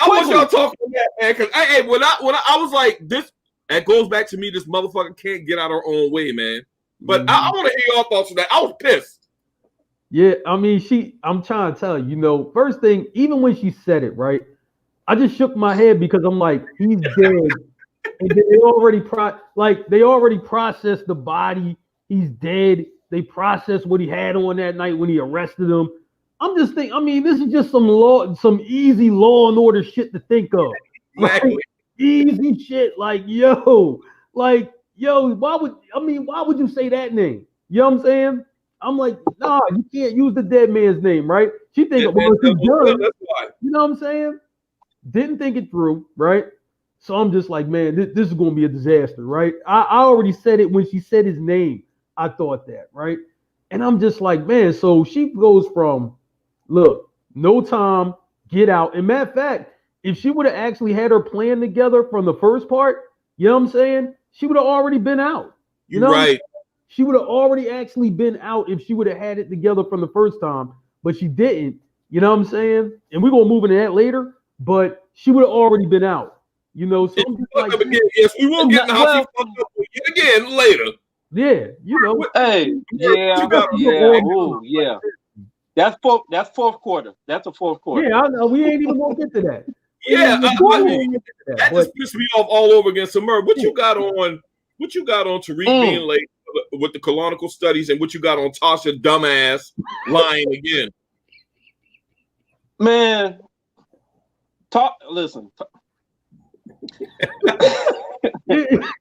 I want y'all talking about that, man. Because when I was like, this, that goes back to me. This motherfucker can't get out her own way, man. But I want to hear your thoughts on that. I was pissed. Yeah, I mean, I'm trying to tell you, first thing, even when she said it, right, I just shook my head because I'm like, he's dead. And they already processed the body. He's dead. They processed what he had on that night when he arrested him. I'm just thinking, I mean, this is just some easy law and order shit to think of. Exactly. Like, easy shit. Like, yo, why would you say that name? You know what I'm saying? I'm like, nah, you can't use the dead man's name, right? She thinks, well, if he's done, you know what I'm saying? Didn't think it through, right? So I'm just like, man, this is going to be a disaster, right? I already said it when she said his name. I thought that, right? And I'm just like, man, so she goes from, look, no time, get out. And matter of fact, if she would have actually had her plan together from the first part, you know what I'm saying? She would have already been out. You know? Right. She would have already actually been out if she would have had it together from the first time, but she didn't. You know what I'm saying? And we're going to move into that later, but she would have already been out. You know, so I'm just like, yes, we will get into how she fucked up again later. Yeah, you know. Hey, yeah. That's fourth quarter. That's a fourth quarter. Yeah, I know. We ain't even gonna get to that. Yeah, that just pissed me off all over again. So, Merv, what you got on Tariq being late with the colonical studies, and what you got on Tasha dumbass lying again? Man, listen.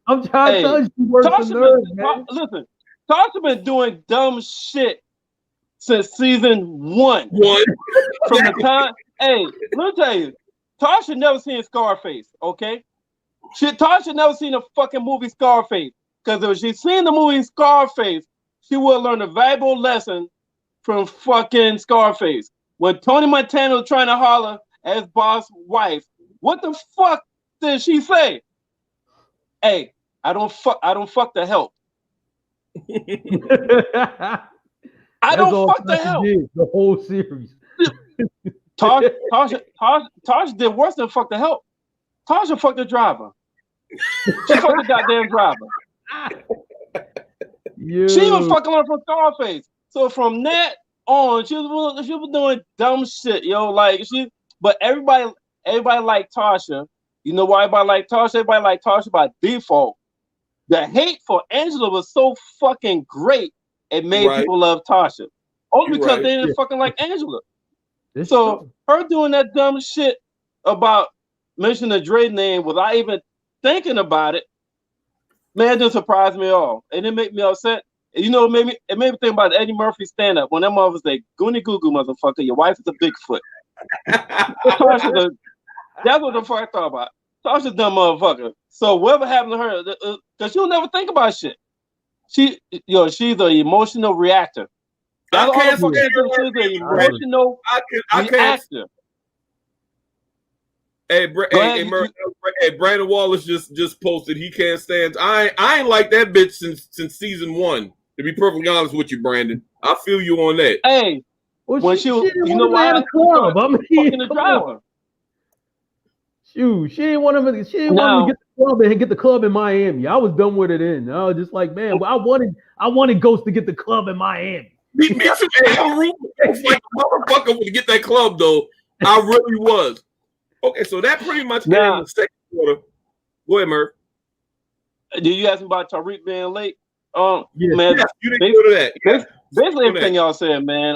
I'm trying to tell you, she works the nerves, man. Listen, Tasha been doing dumb shit since season one. From the time, hey, let me tell you, Tasha never seen Scarface, okay? Tasha never seen a fucking movie Scarface. Because if she'd seen the movie Scarface, she would have learned a valuable lesson from fucking Scarface. When Tony Montana was trying to holler at his boss' wife, what the fuck did she say? Hey, I don't fuck the help. I don't fuck the help. The whole series. Tasha did worse than fuck the help. Tasha fucked the driver. She fucked the goddamn driver. She was fucking her from Scarface. So from that on, she was doing dumb shit, yo. But everybody liked Tasha. You know why everybody liked Tasha? Everybody liked Tasha by default. The hate for Angela was so fucking great, it made people love Tasha. Only because they didn't fucking like Angela. So her doing that dumb shit about mentioning the Dre name without even thinking about it, man, it didn't surprise me at all. And it made me upset. And you know, it made me think about Eddie Murphy stand-up when that mother was like, Goonie Goo Goo, motherfucker, your wife is a Bigfoot. That's what the fuck I thought about. Tasha's a dumb motherfucker. So whatever happened to her, because she'll never think about shit. She's an emotional reactor. That's all the fuck she's an emotional reactor. Hey, Brandon Wallace just posted he can't stand. I ain't like that bitch since season one. To be perfectly honest with you, Brandon, I feel you on that. Hey, when she you know why? Fucking the driver. Shoot, she didn't want to get the club in Miami. I was done with it. I was just like, man, well, I wanted Ghost to get the club in Miami. Me too. Hey, I'm rooting like a motherfucker to get that club though. I really was. Okay, so that pretty much ended Now, the second quarter. Go ahead, Merv. did you ask me about Tariq being late? Yeah. Man, Yeah, you didn't go to that. Yeah. basically everything y'all said, man.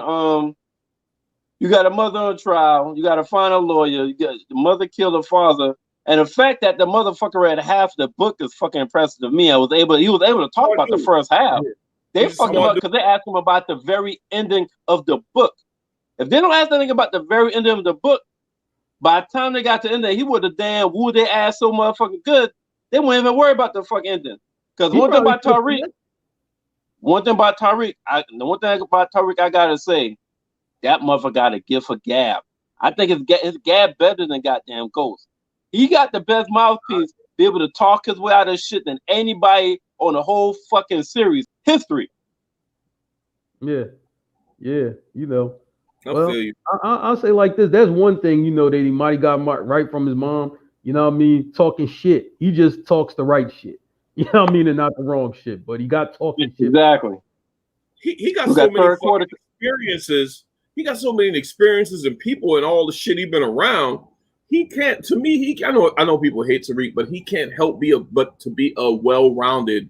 You got a mother on trial. You got to find a lawyer. You got the mother killed her father, and the fact that the motherfucker read half the book is fucking impressive to me. He was able to talk about the first half. Yeah. They He's a fucked him smart up because they asked him about the very ending of the book. If they don't ask anything about the very ending of the book, by the time they got to the end, he would have damn wooed their ass so motherfucking good. They wouldn't even worry about the fucking ending. Because He one thing probably about Tariq, I gotta say, that motherfucker got a gift for gab. I think his gab better than goddamn Ghost. He got the best mouthpiece, be able to talk his way out of shit than anybody on the whole fucking series history. Yeah, you know. I Well, feel you. I'll say like this. That's one thing, you know, that he might have got right from his mom. You know what I mean? Talking shit. He just talks the right shit. You know what I mean? And not the wrong shit. But he got talking shit. Exactly. He got so many fucking experiences. He got so many experiences and people and all the shit he been around. He can't. To me, I know people hate Tariq, but he can't help to be a well-rounded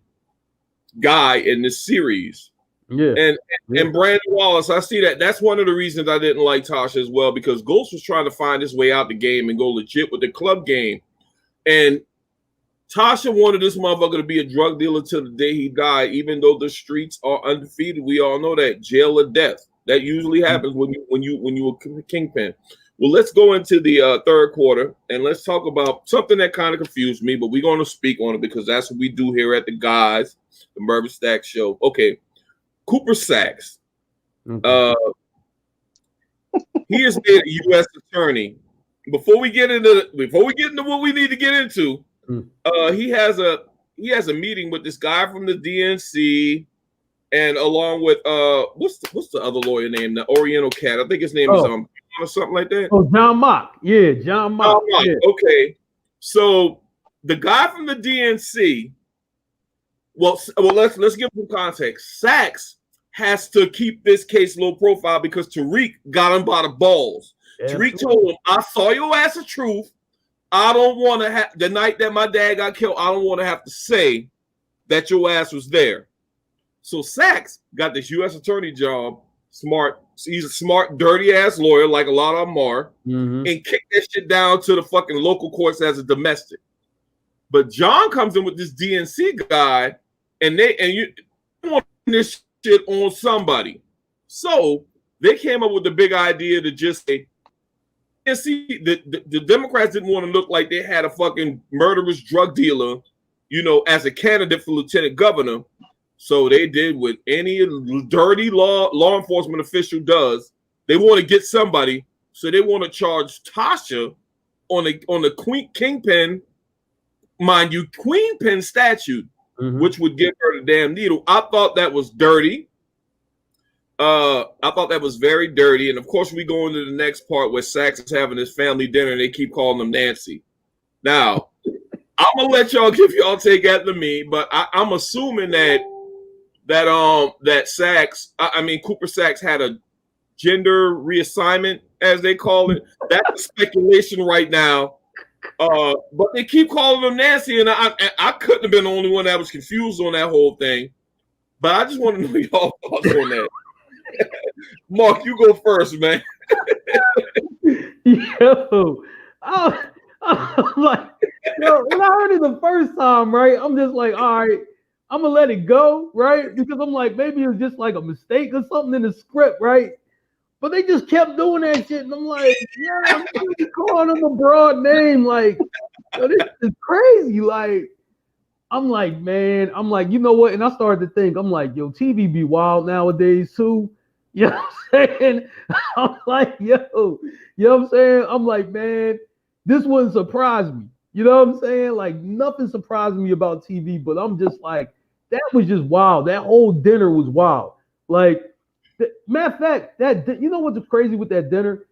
guy in this series. Yeah. And Brandon Wallace, I see that. That's one of the reasons I didn't like Tasha as well, because Ghost was trying to find his way out the game and go legit with the club game. And Tasha wanted this motherfucker to be a drug dealer till the day he died, even though the streets are undefeated. We all know that. Jail or death. That usually happens when you a kingpin. Well, let's go into the third quarter and let's talk about something that kind of confused me, but we're going to speak on it because that's what we do here at the Guys, the Merv Stack Show. Okay. Cooper Sacks. Okay. He is a U.S. attorney. Before we get into what we need to get into, he has a meeting with this guy from the DNC, and along with what's the other lawyer name? The Oriental Cat. I think his name is or something like that. Oh, John Mock. Yeah, John Mock. Yeah. Okay, so the guy from the DNC. Well, let's give some context. Sacks has to keep this case low profile because Tariq got him by the balls. Absolutely. Tariq told him, "I saw your ass the truth. I don't want to have the night that my dad got killed. I don't want to have to say that your ass was there." So Sacks got this U.S. attorney job. Smart. He's a smart, dirty ass lawyer, like a lot of them are, and kicked that shit down to the fucking local courts as a domestic. But John comes in with this DNC guy, and you want this shit on somebody. So they came up with the big idea to just say, the Democrats didn't want to look like they had a fucking murderous drug dealer, you know, as a candidate for lieutenant governor. So they did what any dirty law enforcement official does. They want to get somebody, so they want to charge Tasha on the kingpin, mind you, queenpin statute, which would give her the damn needle. I thought that was dirty. I thought that was very dirty. And of course, we go into the next part where Sacks is having his family dinner and they keep calling him Nancy. Now, I'm gonna let y'all give y'all take after me, but I'm assuming that Sacks, Cooper Sacks had a gender reassignment, as they call it. That's speculation right now. But they keep calling him Nancy, and I couldn't have been the only one that was confused on that whole thing. But I just want to know y'all thoughts on that. Mark, you go first, man. Yo, I'm like, when I heard it the first time, right? I'm just like, all right, I'm gonna let it go, right? Because I'm like, maybe it was just like a mistake or something in the script, right? But they just kept doing that shit, and I'm like, yeah, I'm calling them a broad name, like, yo, this is crazy. Like, I'm like, man, you know what? And I started to think, I'm like, yo, TV be wild nowadays too. You know what I'm saying? I'm like, yo, you know what I'm saying? I'm like, man, this wouldn't surprise me. You know what I'm saying? Like, nothing surprised me about TV, but I'm just like, that was just wild. That whole dinner was wild. Like, matter of fact, you know what's crazy with that dinner?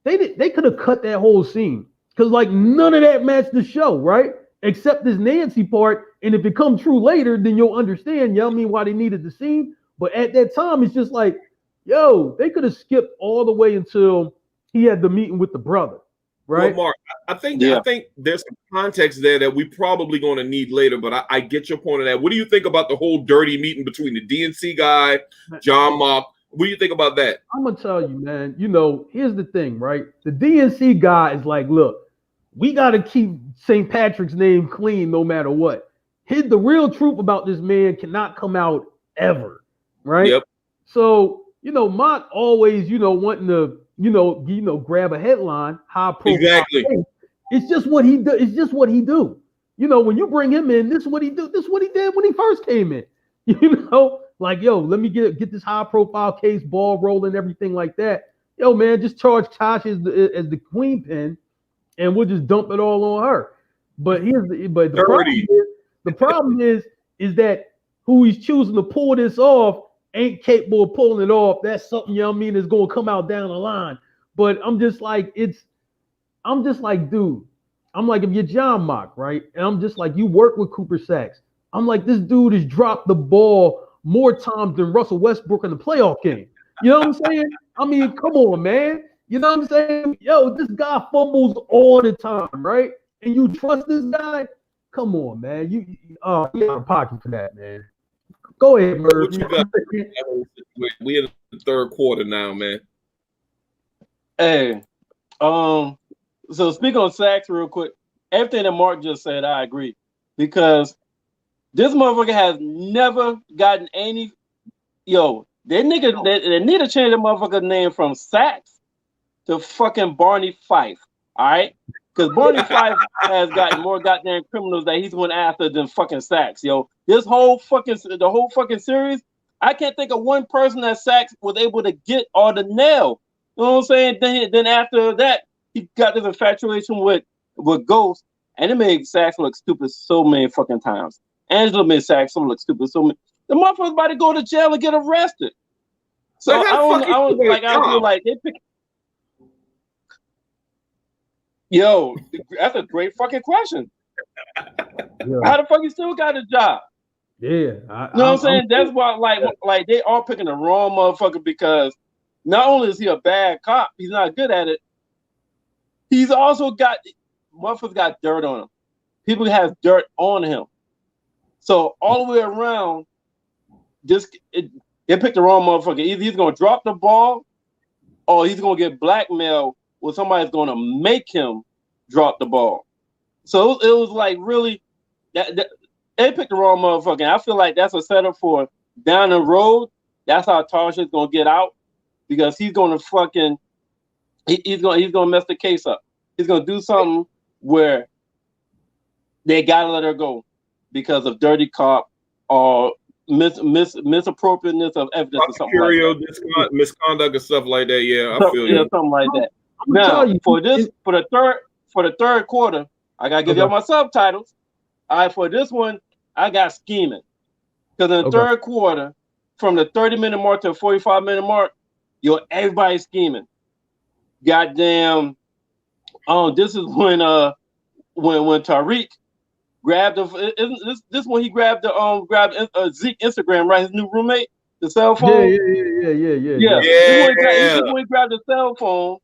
They could have cut that whole scene because like none of that matched the show, right? Except this Nancy part. And if it comes true later, then you'll understand, you know what I mean, why they needed the scene. But at that time, it's just like, Yo, they could have skipped all the way until he had the meeting with the brother, Well, right? Mark, I think Yeah. there's some context there that we probably going to need later, but I get your point of that. What do you think about the whole dirty meeting between the DNC guy, John Mock? What do you think about that? I'm gonna tell you, man. Here's the thing, right? The DNC guy is like, look, we gotta keep St. Patrick's name clean no matter what. The real truth about this man cannot come out ever, right? Yep. So, Mott always, wanting to, grab a headline, high profile. Exactly. It's just what he do. It's just what he do. When you bring him in, this is what he do. This is what he did when he first came in. Like, yo, let me get this high profile case, ball rolling, everything like that. Yo, man, just charge Tasha as the queen pin, and we'll just dump it all on her. But the problem is that who he's choosing to pull this off ain't capable of pulling it off. That's something, is going to come out down the line. But I'm just like, dude, I'm like, if you're John Mock, right? And I'm just like, you work with Cooper Sacks. I'm like, this dude has dropped the ball more times than Russell Westbrook in the playoff game. You know what I'm saying? I mean, come on, man. You know what I'm saying? Yo, this guy fumbles all the time, right? And you trust this guy? Come on, man. You out of pocket for that, man. Go ahead, Merv. What you got? We in the third quarter now, man. Hey, so speaking on Sacks real quick, everything that Mark just said, I agree. Because this motherfucker has never gotten any. Yo, they need to change the motherfucker's name from Sacks to fucking Barney Fife. All right? Because Barney Fife has gotten more goddamn criminals that he's went after than fucking Sacks, yo. The whole fucking series, I can't think of one person that Sacks was able to get or to nail. You know what I'm saying? Then after that, he got this infatuation with Ghost, and it made Sacks look stupid so many fucking times. Angela made Sacks look stupid so many. The motherfucker's about to go to jail and get arrested. So I feel like they pick. Yo, that's a great fucking question. Yeah. How the fuck you still got a job? Yeah, you know what I'm saying? That's why, like they are picking the wrong motherfucker because not only is he a bad cop, he's not good at it. He's also got motherfuckers got dirt on him. People have dirt on him. So all the way around, they picked the wrong motherfucker. Either he's gonna drop the ball, or he's gonna get blackmailed, or somebody's gonna make him drop the ball. So it was like really that they picked the wrong motherfucker. And I feel like that's a setup for down the road. That's how Tasha's gonna get out because he's gonna fucking he's gonna mess the case up. He's gonna do something where they gotta let her go because of dirty cop or misappropriateness of evidence or something like that. Misconduct and stuff like that. Yeah, I feel you. Something like that. Now for the third quarter, I gotta give y'all my subtitles. All right, for this one, I got scheming. Because in the third quarter, from the 30-minute mark to the 45-minute mark, everybody's scheming. Goddamn. This is when Tariq grabbed this when he grabbed Zeke Instagram, right? His new roommate, the cell phone. Yeah. This is when he grabbed the cell phone.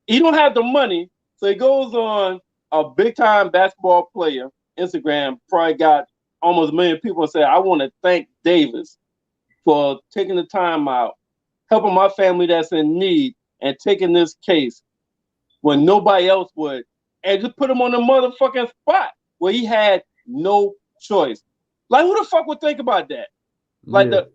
He don't have the money, so he goes on a big time basketball player Instagram. Probably got almost 1 million people and say, "I want to thank Davis for taking the time out, helping my family that's in need, and taking this case when nobody else would, and just put him on the motherfucking spot where he had no choice." Like, who the fuck would think about that? Like the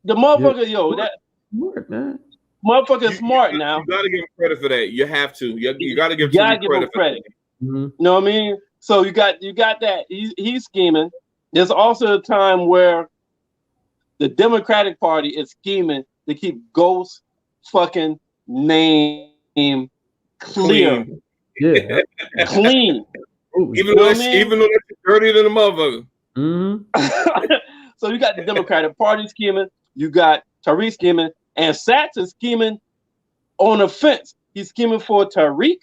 motherfucker, that smart, man. Motherfucker smart now. You gotta give him credit for that. You have to. You gotta give him credit. Mm-hmm. You know what I mean? So you got that. He's scheming. There's also a time where the Democratic Party is scheming to keep Ghost's fucking name clear. Yeah. Clean. Even though that's dirtier than a motherfucker. Mm-hmm. So you got the Democratic Party scheming, you got Tariq scheming, and Sats is scheming on the fence. He's scheming for Tariq.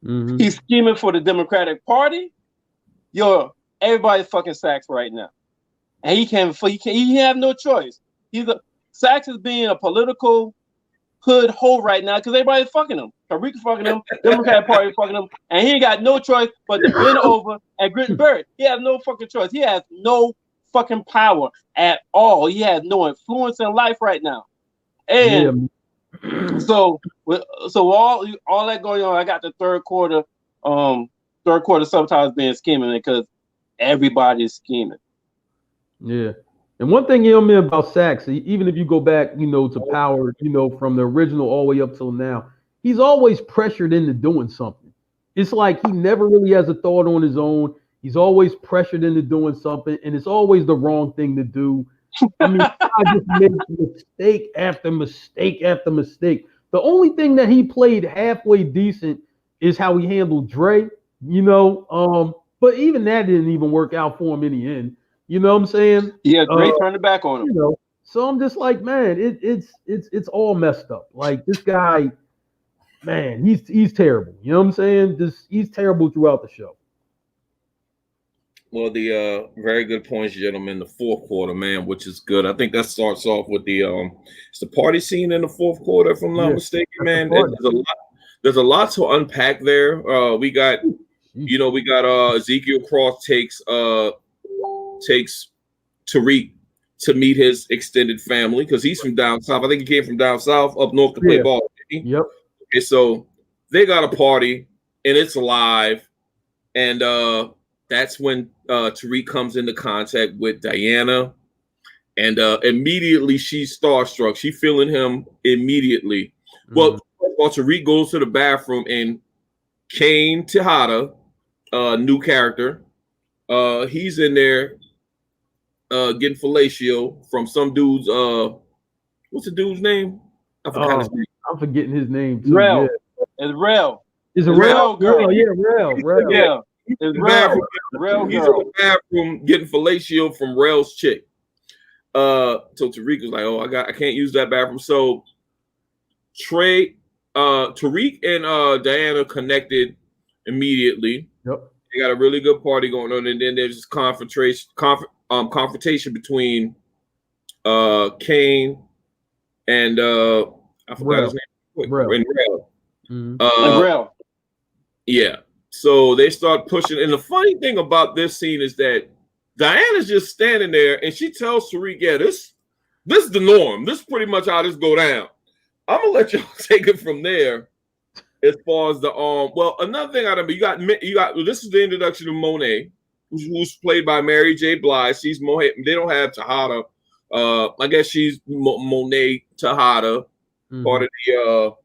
Mm-hmm. He's scheming for the Democratic Party. Everybody's fucking Sacks right now. And he have no choice. Sax is being a political hood hoe right now because everybody's fucking him. Tariq fucking him, Democrat Party fucking him, and he ain't got no choice but to bend over and grit and bear it. He has no fucking choice. He has no fucking power at all. He has no influence in life right now. And so all that going on, I got the third quarter subtitles being scheming because everybody's scheming. Yeah. And one thing, man, about Sax, even if you go back, to Power, from the original all the way up till now, he's always pressured into doing something. It's like he never really has a thought on his own. He's always pressured into doing something, and it's always the wrong thing to do. I mean, I just made mistake after mistake after mistake. The only thing that he played halfway decent is how he handled Dre, but even that didn't even work out for him in the end. You know what I'm saying? Yeah, Dre turned it back on him. So I'm just like, man, it's all messed up. Like this guy, man, he's terrible. You know what I'm saying? He's terrible throughout the show. Well, the very good points, gentlemen. The fourth quarter, man, which is good. I think that starts off with it's the party scene in the fourth quarter, if I'm not mistaken, man. There's a lot to unpack there. We got Ezekiel Cross takes Tariq to meet his extended family because he's from down south. I think he came from down south up north to play ball. Yep. Okay, so they got a party and it's live, and that's when Tariq comes into contact with Diana, and immediately she's starstruck. She's feeling him immediately. Well, Tariq goes to the bathroom, and Kane Tejada, new character, he's in there getting fellatio from some dude's what's the dude's name? I forgot his name. I'm forgetting his name too. Rel. Yeah. It's Rel. Is it Rel? Girl? Yeah, Rel. Yeah. It's Rel. He's in the bathroom getting fellatio from Rel's chick. So Tariq was like, "Oh, I can't use that bathroom." So Tariq and Diana connected immediately. Yep. They got a really good party going on, and then there's this confrontation between Kane and I forgot his name. Rel. And Rel. And Rel. Yeah. So they start pushing, and the funny thing about this scene is that Diana's just standing there, and she tells Tariq, "Yeah, this is the norm. This is pretty much how this go down." I'm gonna let y'all take it from there. As far as the well, another thing I remember, you got this is the introduction of Monet, who's played by Mary J. Blige. She's Monet. They don't have Tejada. I guess she's Monet Tejada, part of the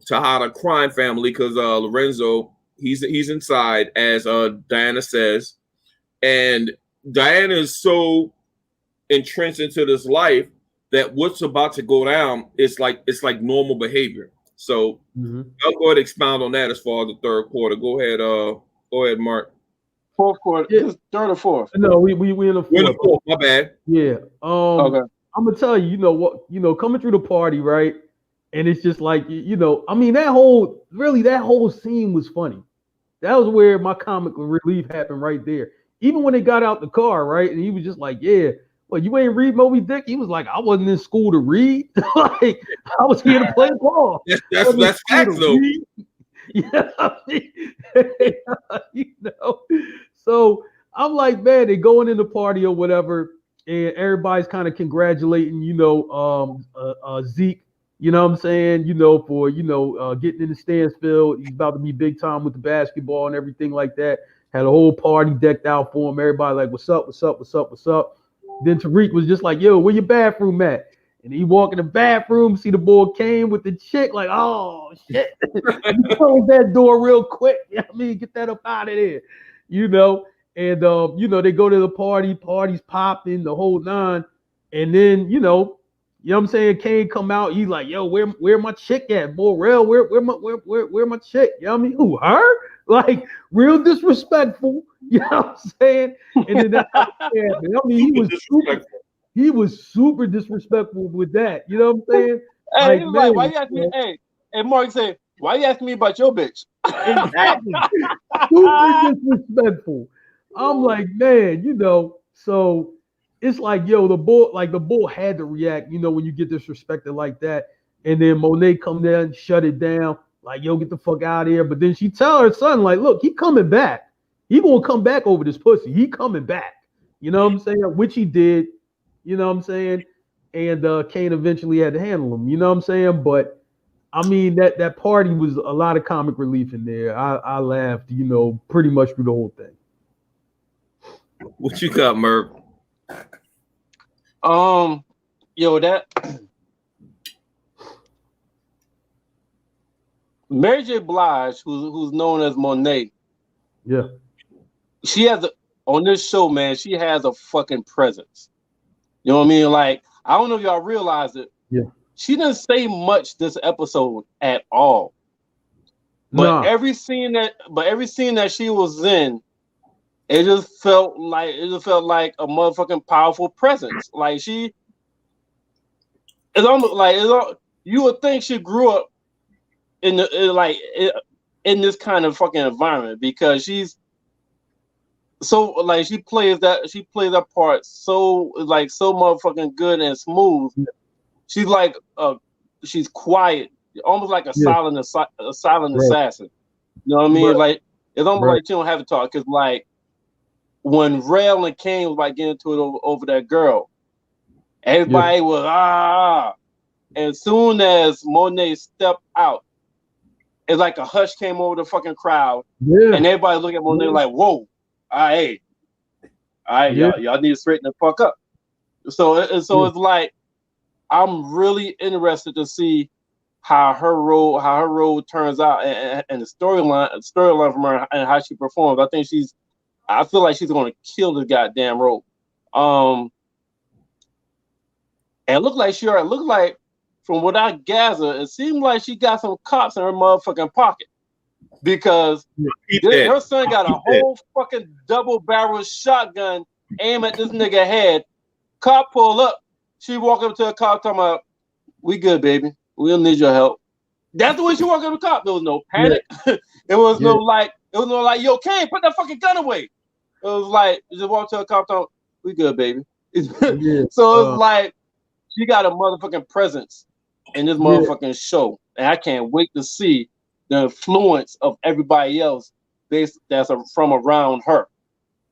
Tejada crime family, because Lorenzo he's inside, as Diana says, and Diana is so entrenched into this life that what's about to go down is like normal behavior. So I'll go ahead and expound on that as far as the third quarter. Go ahead, Mark. Fourth quarter. Yeah. Third or fourth? No, we in the fourth. We're in the fourth. My bad. Yeah. Okay. I'm gonna tell you, coming through the party, right? And it's just like, I mean, that whole scene was funny. That was where my comic relief happened right there. Even when they got out the car, right? And he was just like, "Yeah, well, you ain't read Moby Dick?" He was like, "I wasn't in school to read. Like, I was here to play ball." That's facts, though. So I'm like, man, they're going in the party or whatever, and everybody's kind of congratulating, Zeke. You know what I'm saying? For getting in the Stansfield. He's about to be big time with the basketball and everything like that. Had a whole party decked out for him. Everybody like, "What's up? What's up? What's up? What's up?" Then Tariq was just like, "Yo, where your bathroom at?" And he walk in the bathroom, see the boy Kane with the chick, like, "Oh shit!" He closed that door real quick. Get that up out of there, And they go to the party's popping, the whole nine, and then you know what I'm saying, Kane come out, he's like, "Yo, where my chick at, boy? Real, where my chick?" You know what I mean? Who, her? Like, real disrespectful. You know what I'm saying? And then that's how he was super disrespectful with that. You know what I'm saying? Hey, like, why you asking me? Hey, Mark said, "Why you asking me about your bitch?" Exactly. Super disrespectful. I'm like, man, so it's like, yo, the bull had to react, when you get disrespected like that. And then Monet come there and shut it down, like, yo, get the fuck out of here. But then she tell her son, like, look, he coming back. He gonna come back over this pussy. He coming back. You know what I'm saying? Which he did, you know what I'm saying? And Kane eventually had to handle him, you know what I'm saying? But I mean that party was a lot of comic relief in there. I laughed, pretty much through the whole thing. What you got, Merv? That Mary J. Blige, who's known as Monet, Yeah. she has on this show, man. She has a fucking presence. You know what I mean? Like, I don't know if y'all realize it. Yeah. She didn't say much this episode at all. But every scene that she was in, it just felt like a motherfucking powerful presence. Like it's almost like you would think she grew up in this kind of fucking environment, because she's so like she plays that part so motherfucking good and smooth. Yeah. She's like she's quiet, almost like a silent assassin. You know what I mean? Right. Like, it's almost like she don't have to talk, because like when Rail and Kane was like getting into it over that girl, everybody was and as soon as Monet stepped out, it's like a hush came over the fucking crowd. Yeah. And everybody look at Monet like, whoa, all right, y'all need to straighten the fuck up. So it's like, I'm really interested to see how her role turns out, and the storyline from her and how she performs. I feel like she's gonna kill the goddamn role. And it looked like from what I gather, it seemed like she got some cops in her motherfucking pocket, because her son got a whole fucking double barrel shotgun aim at this nigga head. Cop pull up, she walk up to a cop talking about, "We good, baby. We don't need your help." That's the way she walked up to the cop. There was no panic. It was no like, yo, Kane, put that fucking gun away. It was like, you just walk to a cop talking, "We good, baby." So it's like, she got a motherfucking presence in this motherfucking show, and I can't wait to see the influence of everybody else that's from around her.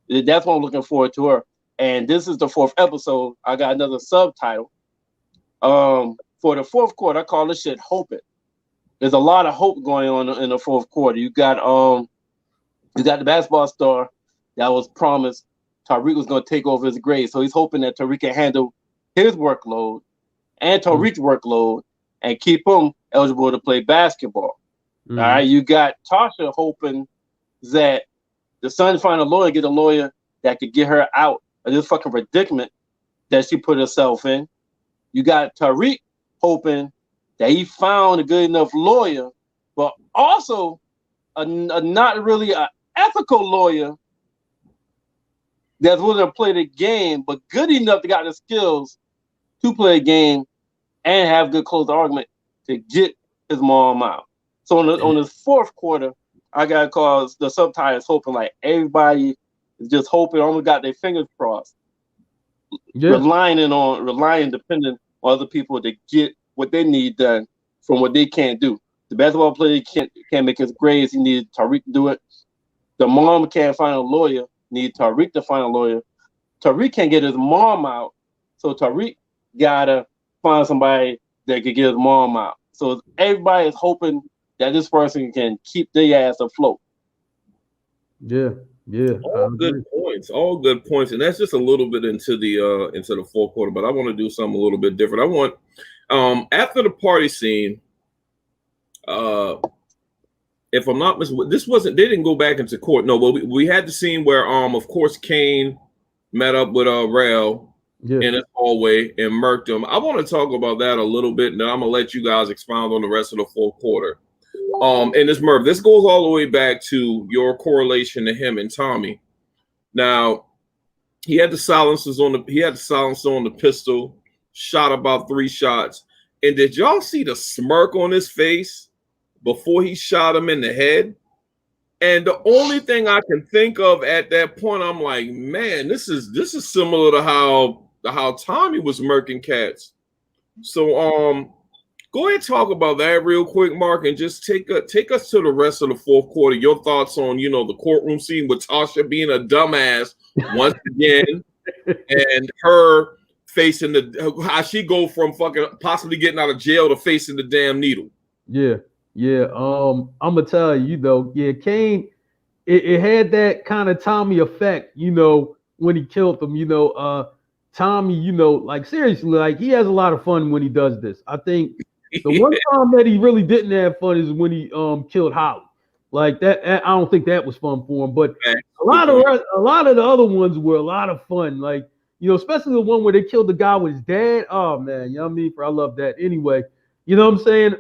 That's what I'm looking forward to her. And this is the 4th episode. I got another subtitle. For the 4th quarter, I call this shit "Hoping." There's a lot of hope going on in the 4th quarter. You got the basketball star that was promised Tariq was going to take over his grade, so he's hoping that Tariq can handle his workload and Tariq's workload and keep him eligible to play basketball. All right, you got Tasha hoping that the son find a lawyer, get a lawyer that could get her out of this fucking predicament that she put herself in. You got Tariq hoping that he found a good enough lawyer, but also a not really an ethical lawyer that's willing to play the game, but good enough to got the skills to play a game and have good closing argument to get his mom out. So on the 4th quarter, I got calls, the subtitles hoping, like everybody is just hoping, almost got their fingers crossed, relying depending on other people to get what they need done from what they can't do. The basketball player can't make his grades, he needs Tariq to do it. The mom can't find a lawyer, need Tariq to find a lawyer. Tariq can't get his mom out, so Tariq gotta find somebody that could get his mom out. So everybody is that this person can keep their ass afloat. Yeah. All good points, and that's just a little bit into the 4th quarter. But I want to do something a little bit different. I want after the party scene. If I'm not mistaken, they didn't go back into court. No, but we had the scene where of course Kane met up with Rail in his hallway and murked him. I want to talk about that a little bit, and then I'm gonna let you guys expound on the rest of the 4th quarter. And this Merv, this goes all the way back to your correlation to him and Tommy. Now, he had the silencer on the pistol, shot about 3 shots. And did y'all see the smirk on his face before he shot him in the head? And the only thing I can think of at that point, I'm like, man, this is similar to how Tommy was murking cats. So go ahead and talk about that real quick, Mark, and just take us to the rest of the fourth quarter. Your thoughts on the courtroom scene with Tasha being a dumbass once again, and her facing how she go from fucking possibly getting out of jail to facing the damn needle. Yeah, yeah. I'm gonna tell you, yeah, Kane. It had that kind of Tommy effect, when he killed them. Tommy, like seriously, like he has a lot of fun when he does this. I think the one time that he really didn't have fun is when he killed Holly. Like that, I don't think that was fun for him. But a lot of the other ones were a lot of fun. Like especially the one where they killed the guy with his dad. Oh man, you know what I mean? I love that. Anyway, you know what I'm saying?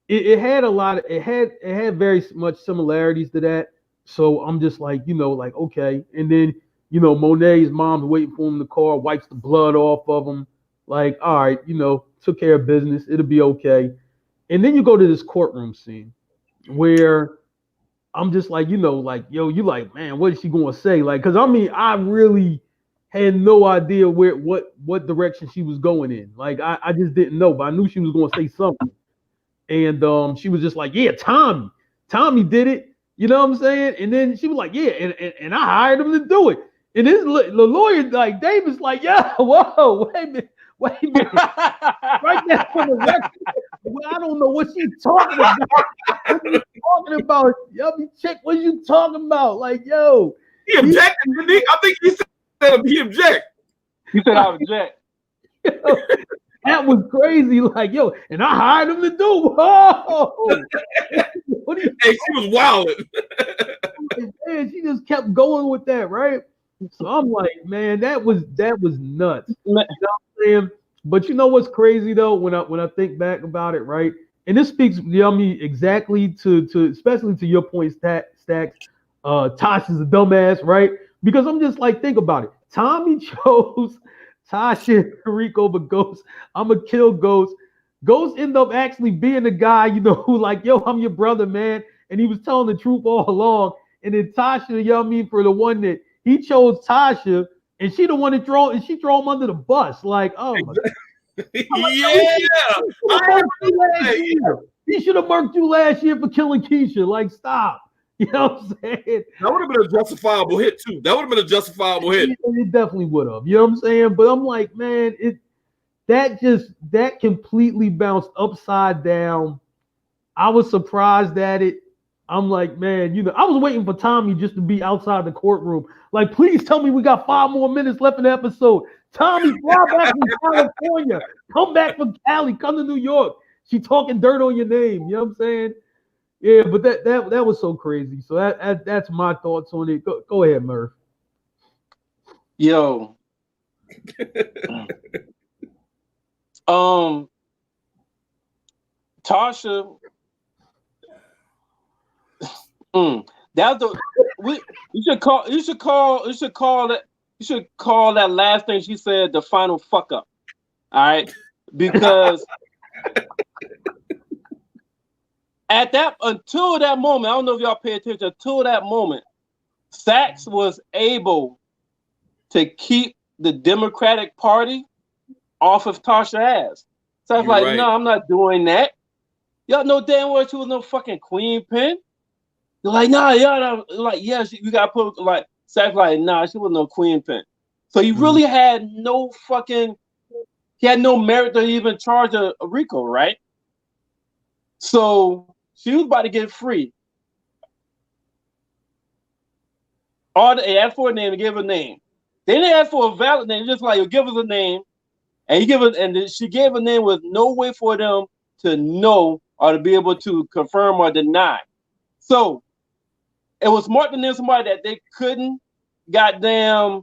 It had a lot of it had very much similarities to that. So I'm just like, like okay. And then, Monet's mom's waiting for him in the car, wipes the blood off of him. Like, all right, took care of business. It'll be okay. And then you go to this courtroom scene where I'm just like, like, yo, you like, man, what is she gonna say? Like, cause I mean, I really had no idea what direction she was going in. Like, I just didn't know, but I knew she was gonna say something. And she was just like, yeah, Tommy did it. You know what I'm saying? And then she was like, yeah, and I hired him to do it. And the lawyer, like Davis, like, yeah, whoa, wait a minute. Right there on the record. Well, I don't know what she's talking about. What are you talking about? Yo, check what you talking about. Like, yo. He objected. I think he said he object. He said I object. That was crazy. Like, yo, and I hired him to do. Whoa. What are you Hey, she was wilding. Man, she just kept going with that, right? So I'm like, man, that was nuts. You know what I'm saying? But you know what's crazy though, when I think back about it, right? And this speaks, exactly to especially to your point, Stacks. Tasha's a dumbass, right? Because I'm just like, think about it. Tommy chose Tasha and Rico, but Ghost, I'm gonna kill Ghost. Ghost ended up actually being the guy, who like, yo, I'm your brother, man. And he was telling the truth all along. And then Tasha, for the one that he chose Tasha, and she the one that throw him under the bus. Like, oh my God. He should have murked you last year for killing Keisha. Like, stop. You know what I'm saying? That would have been a justifiable hit too. That would have been a justifiable hit. It definitely would have. You know what I'm saying? But I'm like, man, that completely bounced upside down. I was surprised at it. I'm like, man, I was waiting for Tommy just to be outside the courtroom. Like, please tell me we got 5 more minutes left in the episode. Tommy, fly back from California. Come back from Cali. Come to New York. She talking dirt on your name. You know what I'm saying? Yeah, but that was so crazy. So that's my thoughts on it. Go ahead, Merv. Yo. Tasha. That's the you should call that last thing she said the final fuck up. All right, because until that moment, I don't know if y'all pay attention. Until that moment, Sachs was able to keep the Democratic Party off of Tasha's ass. So I was like, right. No, I'm not doing that. Y'all know damn well she was no fucking queen pin. They're like, nah, y'all like, yeah, you got to put like Sachs like, nah, she was no queen pin. So he really had no merit to even charge a Rico, right? So she was about to get free. They asked for a name and gave a name. They didn't ask for a valid name, just like, give us a name. And she gave a name with no way for them to know or to be able to confirm or deny. So it was smart to name somebody that they couldn't goddamn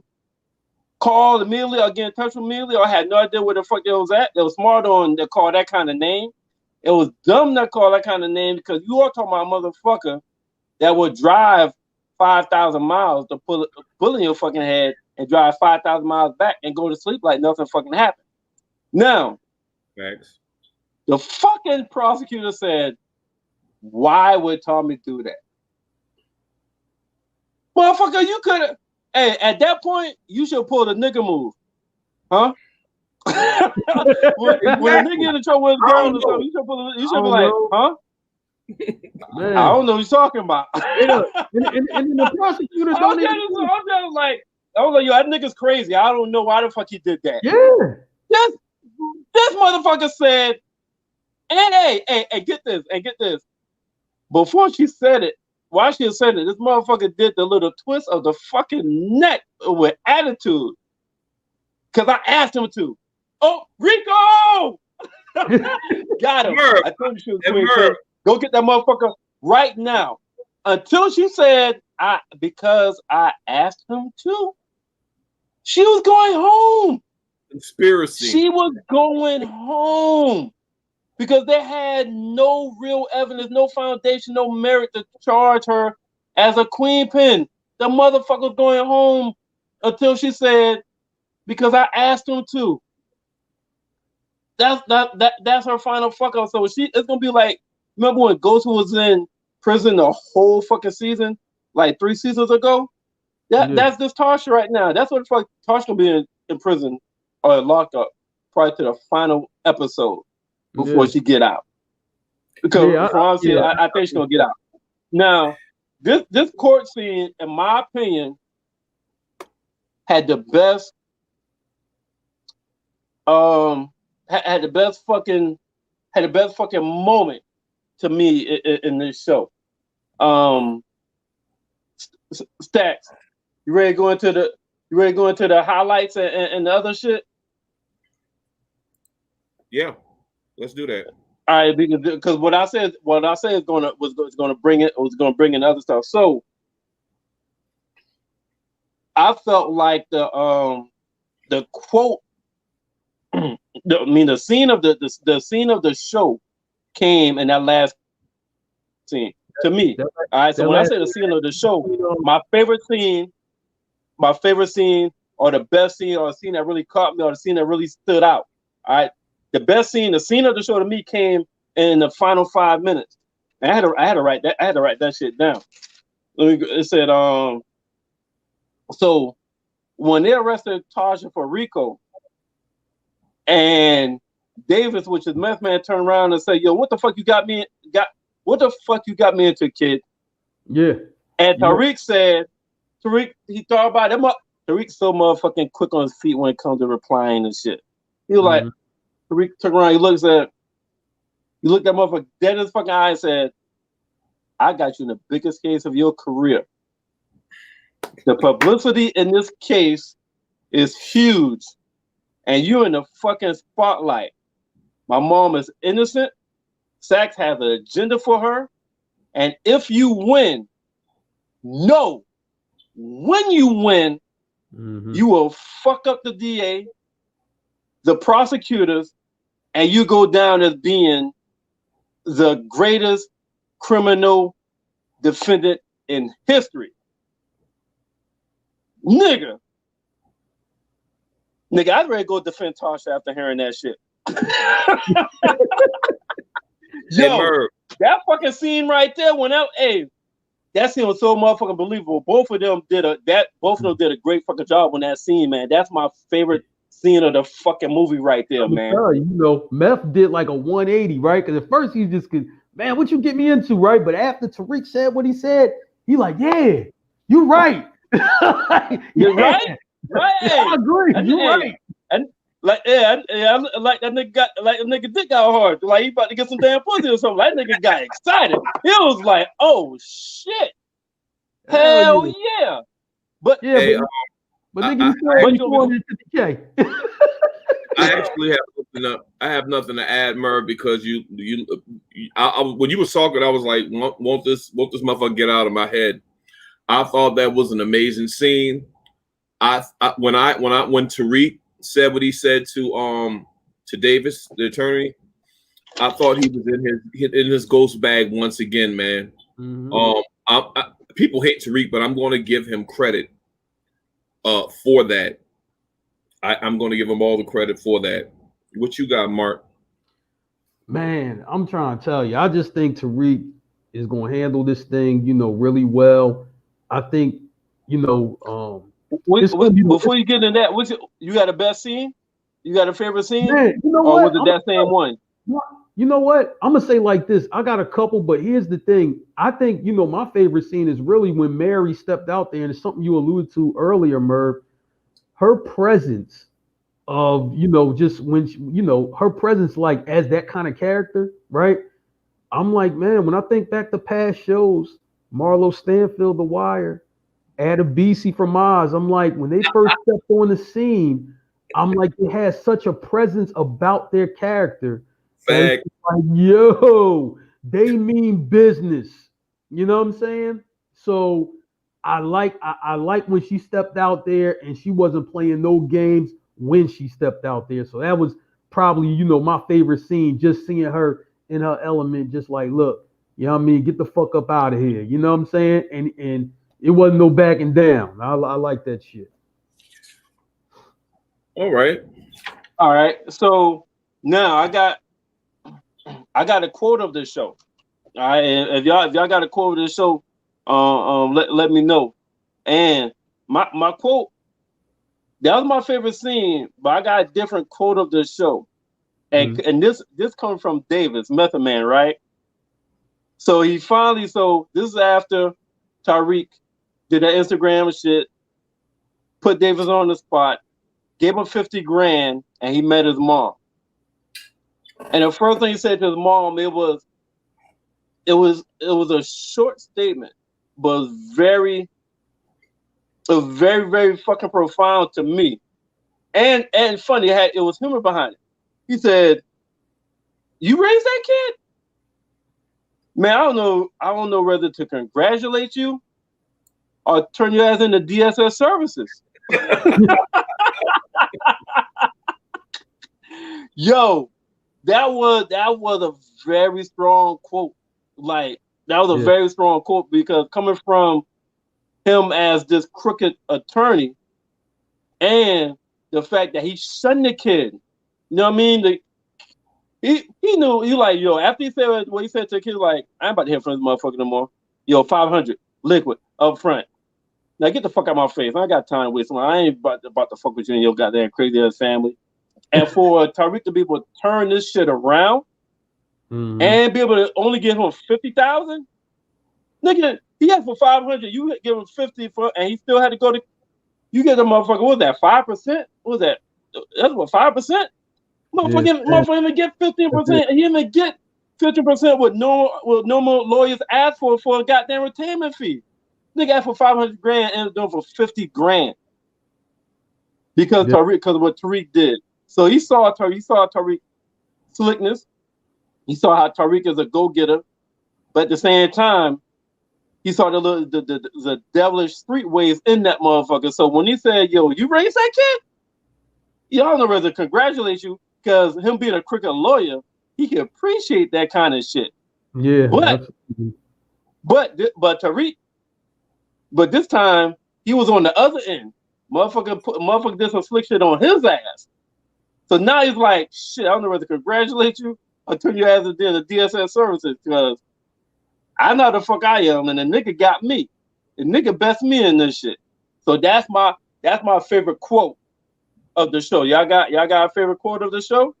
call immediately or get in touch with immediately or had no idea where the fuck they was at. They was smart on to call that kind of name. It was dumb to call that kind of name because you are talking about a motherfucker that would drive 5,000 miles to pull in your fucking head and drive 5,000 miles back and go to sleep like nothing fucking happened. Now, the fucking prosecutor said, why would Tommy do that? Motherfucker, you could have. Hey, at that point, you should pull the nigga move, huh? when a nigga in the trouble with his girl or something, you should be like, huh? Man. I don't know what you're talking about. And the prosecutor don't even. I was like, yo, that nigga's crazy. I don't know why the fuck he did that. Yeah. This motherfucker said, and hey, get this. Before she said it, while she said it, this motherfucker did the little twist of the fucking neck with attitude. Cause I asked him to. Oh, Rico! Got him. Merv, I told you she was quick. Go get that motherfucker right now. Until she said, because I asked him to, she was going home. Conspiracy. She was going home because they had no real evidence, no foundation, no merit to charge her as a queen pin. The motherfucker was going home until she said, because I asked him to. That's her final fuck up. So it's gonna be like, remember when Ghost was in prison the whole fucking season, like 3 seasons ago? That's this Tasha right now. That's what the fuck Tasha gonna be in prison or locked up prior to the final episode before she get out. Because I think she's gonna get out. Now, this court scene, in my opinion, had the best had the best fucking moment to me in this show. Stacks, you ready to go into the highlights and the other shit? Yeah, let's do that. All right, because what I said is gonna bring in other stuff. So I felt like the quote, the scene of the show came in that last scene to me. All right, so when I say the scene of the show, my favorite scene, or the best scene, or a scene that really caught me, or the scene that really stood out. All right, the best scene, the scene of the show to me came in the final 5 minutes. And I had to write that shit down. It said, so when they arrested Tasha for RICO, and Davis, which is Meth Man, turned around and said, "Yo, what the fuck you got me into, kid?" Yeah. And Tariq said, he thought about it. Tariq's so motherfucking quick on his feet when it comes to replying and shit. He was like, Tariq took around, he looked that motherfucker dead in his fucking eye and said, "I got you in the biggest case of your career. The publicity in this case is huge, and you're in the fucking spotlight. My mom is innocent. Sachs has an agenda for her. And if you win, when you win, you will fuck up the DA, the prosecutors, and you go down as being the greatest criminal defendant in history." Nigga, I'd ready to go defend Tasha after hearing that shit. Yo, that fucking scene right there, that scene was so motherfucking believable. Both of them did a great fucking job on that scene, man. That's my favorite scene of the fucking movie right there, man. You know, Meth did like a 180, right? Because at first he just man, what you get me into, right? But after Tariq said what he said, he like, yeah, you're right. You're right. Right. I agree. You're right. And like that nigga dick got hard. Like he about to get some damn pussy or something. That nigga got excited. He was like, "Oh shit, hell yeah!" But nigga, you going into the K. I actually have nothing to add, Merv, because when you were talking, I was like, "Won't this motherfucker get out of my head?" I thought that was an amazing scene. When Tariq said what he said to Davis, the attorney, I thought he was in his ghost bag once again, man. People hate Tariq, but I'm going to give him credit for that. I'm going to give him all the credit for that. What you got, Mark? Man, I'm trying to tell you, I just think Tariq is going to handle this thing, really well. I think it's gonna be Before you get into that, you got a best scene? You got a favorite scene? man. You know Or what? was it that same one? You know what? I'm gonna say like this. I got a couple, but here's the thing. I think my favorite scene is really when Mary stepped out there, and it's something you alluded to earlier, Merv. Her presence of just when her presence, like as that kind of character, right? I'm like, man, when I think back to past shows, Marlo Stanfield, The Wire, Adebisi from Oz, I'm like, when they first stepped on the scene, I'm like, they had such a presence about their character that it's Fact. like, yo, they mean business. You know what I'm saying? So I like when she stepped out there and she wasn't playing no games when she stepped out there. So that was probably, my favorite scene, just seeing her in her element, just like, look, you know what I mean? Get the fuck up out of here. You know what I'm saying? And it wasn't no backing down. I like that shit. All right. All right. So now I got a quote of this show. All right. And if y'all got a quote of this show, let me know. And my quote, that was my favorite scene, but I got a different quote of the show. And this comes from Davis, Method Man, right? So this is after Tariq did that Instagram shit, put Davis on the spot, gave him 50 grand, and he met his mom. And the first thing he said to his mom, it was a short statement, but very, very fucking profound to me. And funny, it was humor behind it. He said, "You raised that kid? Man, I don't know whether to congratulate you or turn your ass into DSS services." Yo, that was a very strong quote. Like, that was a very strong quote, because coming from him as this crooked attorney, and the fact that he shunned the kid. You know what I mean? He knew, he like, yo, after he said what he said to the kid, like, I ain't about to hear from this motherfucker no more. Yo, 500 liquid up front. Now get the fuck out of my face. I ain't got time to waste. I ain't about to fuck with you and your goddamn crazy ass family. And for Tariq to be able to turn this shit around and be able to only give him 50,000, nigga, he had for 500. You give him 50 for, and he still had to go to. You get the motherfucker. What was that? 5%? What was that? That's what, 5%. Motherfucker, even get 15%. He even get 50% with normal lawyers ask for a goddamn retainment fee. Nigga asked for 500 grand and doing for 50 grand because of what Tariq did. So he saw Tariq slickness. He saw how Tariq is a go-getter, but at the same time, he saw the devilish street ways in that motherfucker. So when he said, "Yo, you raised that kid," y'all know whether to congratulate you, because him being a crooked lawyer, he can appreciate that kind of shit. Yeah, but Tariq, but this time he was on the other end. Motherfucker did some slick shit on his ass. So now he's like, shit, I don't know whether to congratulate you or turn your ass into the DSS services, because I know the fuck I am, and the nigga got me. The nigga best me in this shit. So that's my favorite quote of the show. Y'all got a favorite quote of the show?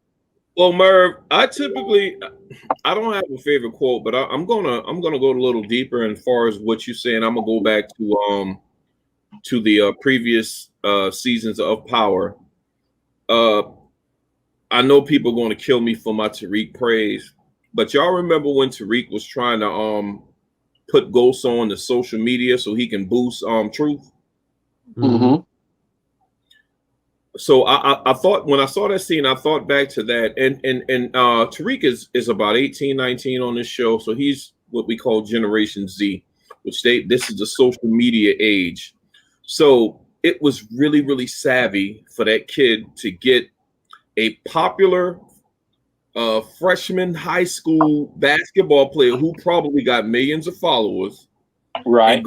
Well, Merv, I don't have a favorite quote, but I'm gonna go a little deeper as far as what you're saying. I'm gonna go back to the previous seasons of Power. I know people are going to kill me for my Tariq praise, but y'all remember when Tariq was trying to put Ghost on the social media so he can boost Truth? Mm-hmm. So I thought, when I saw that scene, I thought back to that, and Tariq is about 18, 19 on this show, so he's what we call Generation Z, which this is the social media age. So it was really, really savvy for that kid to get a popular freshman high school basketball player who probably got millions of followers, right? And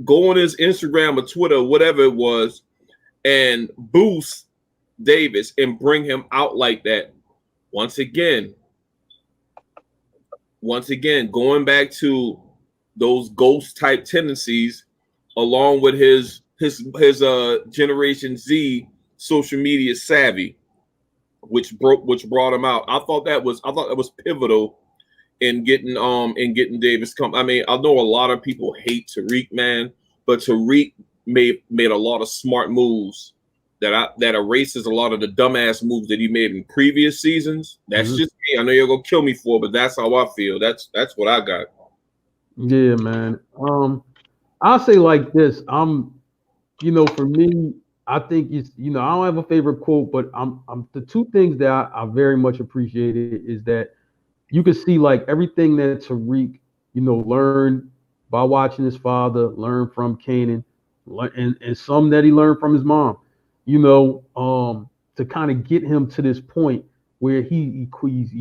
go on his Instagram or Twitter, whatever it was, and boost Davis and bring him out like that. Once again, going back to those ghost type tendencies along with his Generation Z social media savvy, which brought him out. I thought that was pivotal in getting Davis come. I mean, I know a lot of people hate Tariq, man, but Tariq made a lot of smart moves that erases a lot of the dumbass moves that he made in previous seasons. That's just me. I know you're gonna kill me for it, but that's how I feel. That's what I got. Yeah, man. I'll say like this. For me, I think it's, I don't have a favorite quote, but I'm the two things that I very much appreciated is that you can see like everything that Tariq, learned by watching his father, learned from Kanan, and some that he learned from his mom, to kind of get him to this point where he's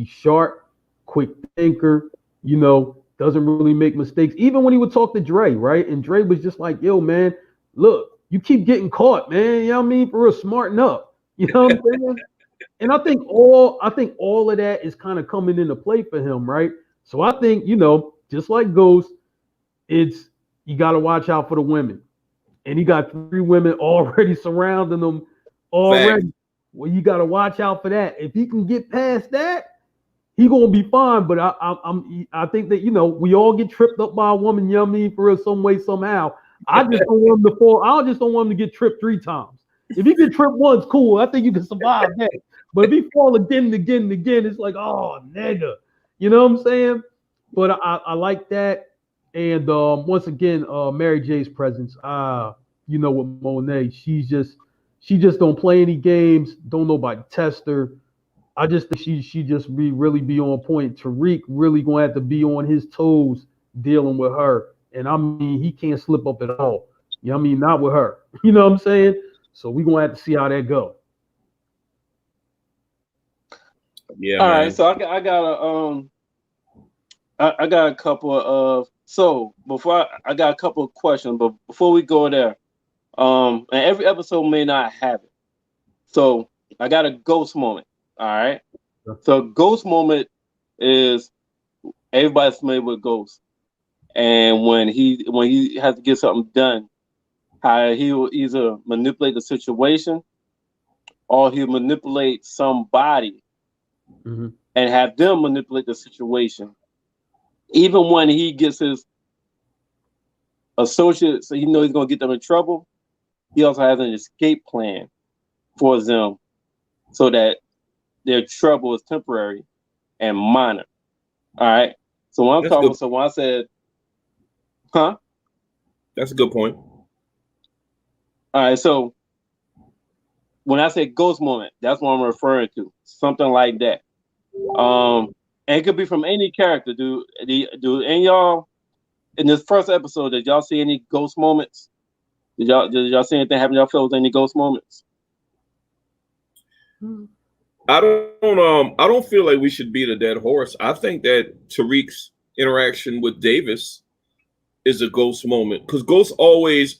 sharp, quick thinker, doesn't really make mistakes. Even when he would talk to Dre, right? And Dre was just like, yo, man, look, you keep getting caught, man. You know what I mean? For real, smarten up. You know what I'm saying? And I think all of that is kind of coming into play for him, right? So I think, just like Ghost, it's you got to watch out for the women. And he got 3 women already surrounding him already. Fact. Well, you got to watch out for that. If he can get past that, he gonna be fine. But I think that we all get tripped up by a woman, for real, some way, somehow. I just don't want him to fall. I just don't want him to get tripped 3 times. If he get tripped once, cool. I think you can survive that. But if he fall again and again and again, it's like, oh, nigga. You know what I'm saying? But I like that. And once again, Mary J's presence. With Monet, she just don't play any games. Don't nobody test her. I just think she just really be on point. Tariq really gonna have to be on his toes dealing with her. And I mean, he can't slip up at all. Not with her. You know what I'm saying? So we're gonna have to see how that go. Yeah. All man. right. So I got a couple of I got a couple of questions, but before we go there, and every episode may not have it. So I got a ghost moment. All right. So ghost moment is everybody's familiar with ghost. And when he has to get something done, how he will either manipulate the situation or he'll manipulate somebody and have them manipulate the situation. Even when he gets his associates, so he knows he's gonna get them in trouble, he also has an escape plan for them so that their trouble is temporary and minor. All right. So when when I said, huh? That's a good point. All right. So when I say ghost moment, that's what I'm referring to. Something like that. And it could be from any character. Do any y'all in this first episode, did y'all see any ghost moments? Did y'all see anything happen? Y'all feel with any ghost moments? I don't feel like we should beat a dead horse. I think that Tariq's interaction with Davis is a ghost moment because Ghost always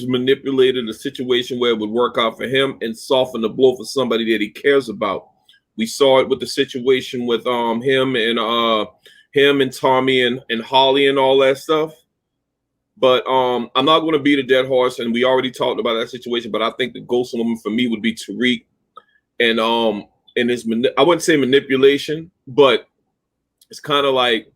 manipulated a situation where it would work out for him and soften the blow for somebody that he cares about. We saw it with the situation with him and Tommy and Holly and all that stuff. But I'm not going to beat a dead horse, and we already talked about that situation. But I think the ghost moment for me would be Tariq, and his I wouldn't say manipulation, but it's kind of like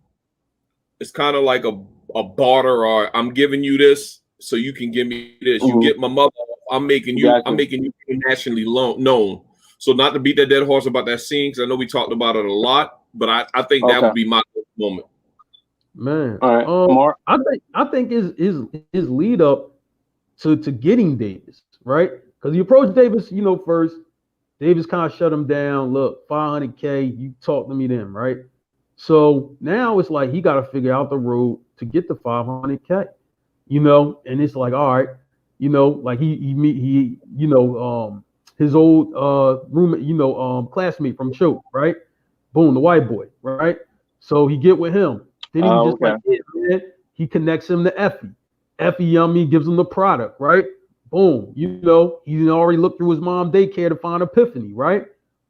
a barter, or I'm giving you this so you can give me this. You get my mother, I'm making you internationally known. So not to beat that dead horse about that scene, because I know we talked about it a lot, but I think that would be my moment. Man, all right, Mark. I think his lead up to getting Davis, right? Because he approached Davis, first. Davis kind of shut him down. Look, $500K, you talk to me then, right? So now it's like he got to figure out the road to get the $500K, and it's like, all right, like his old roommate, classmate from Choke, right? Boom, the white boy, right? So he get with him. Then he was just like, yeah, man. He connects him to Effie. Effie, yummy, gives him the product, right? Boom, he already looked through his mom daycare to find Epiphany, right?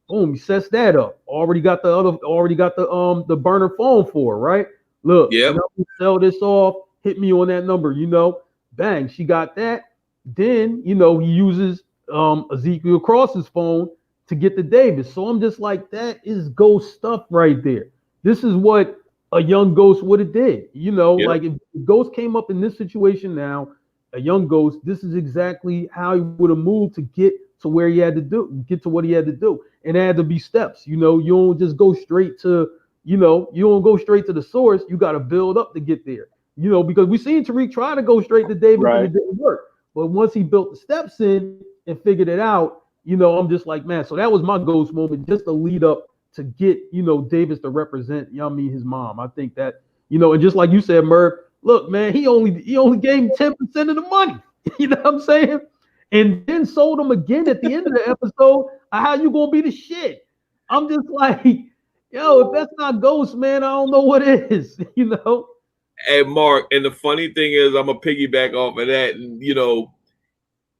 Boom, he sets that up. Already got the burner phone for her, right? Look, yep. Sell this off, hit me on that number, bang, she got that. Then, you know, he uses Ezekiel Cross's phone to get to Davis. So I'm just like, that is Ghost stuff right there. This is what a young Ghost would have did. You know, Yep. like if Ghost came up in this situation now, a young Ghost, this is exactly how he would have moved to get to where he had to get to what he had to do. And it had to be steps. You know, you don't just go straight to, you know, you don't go straight to the source. You got to build up to get there. You know, because we seen Tariq try to go straight to Davis and it didn't work. But once he built the steps in and figured it out, you know, I'm just like, man, so that was my Ghost moment, just to lead up to get, you know, Davis to represent, you know what I mean, his mom. I think that, you know, and just like you said, Merv, look, man, he only gave him 10% of the money. You know what I'm saying? And then sold him again at the end of the episode. How you gonna be the shit? I'm just like, yo, if that's not Ghost, man, I don't know what is, you know. And Mark, and the funny thing is, I'm gonna piggyback off of that, and you know,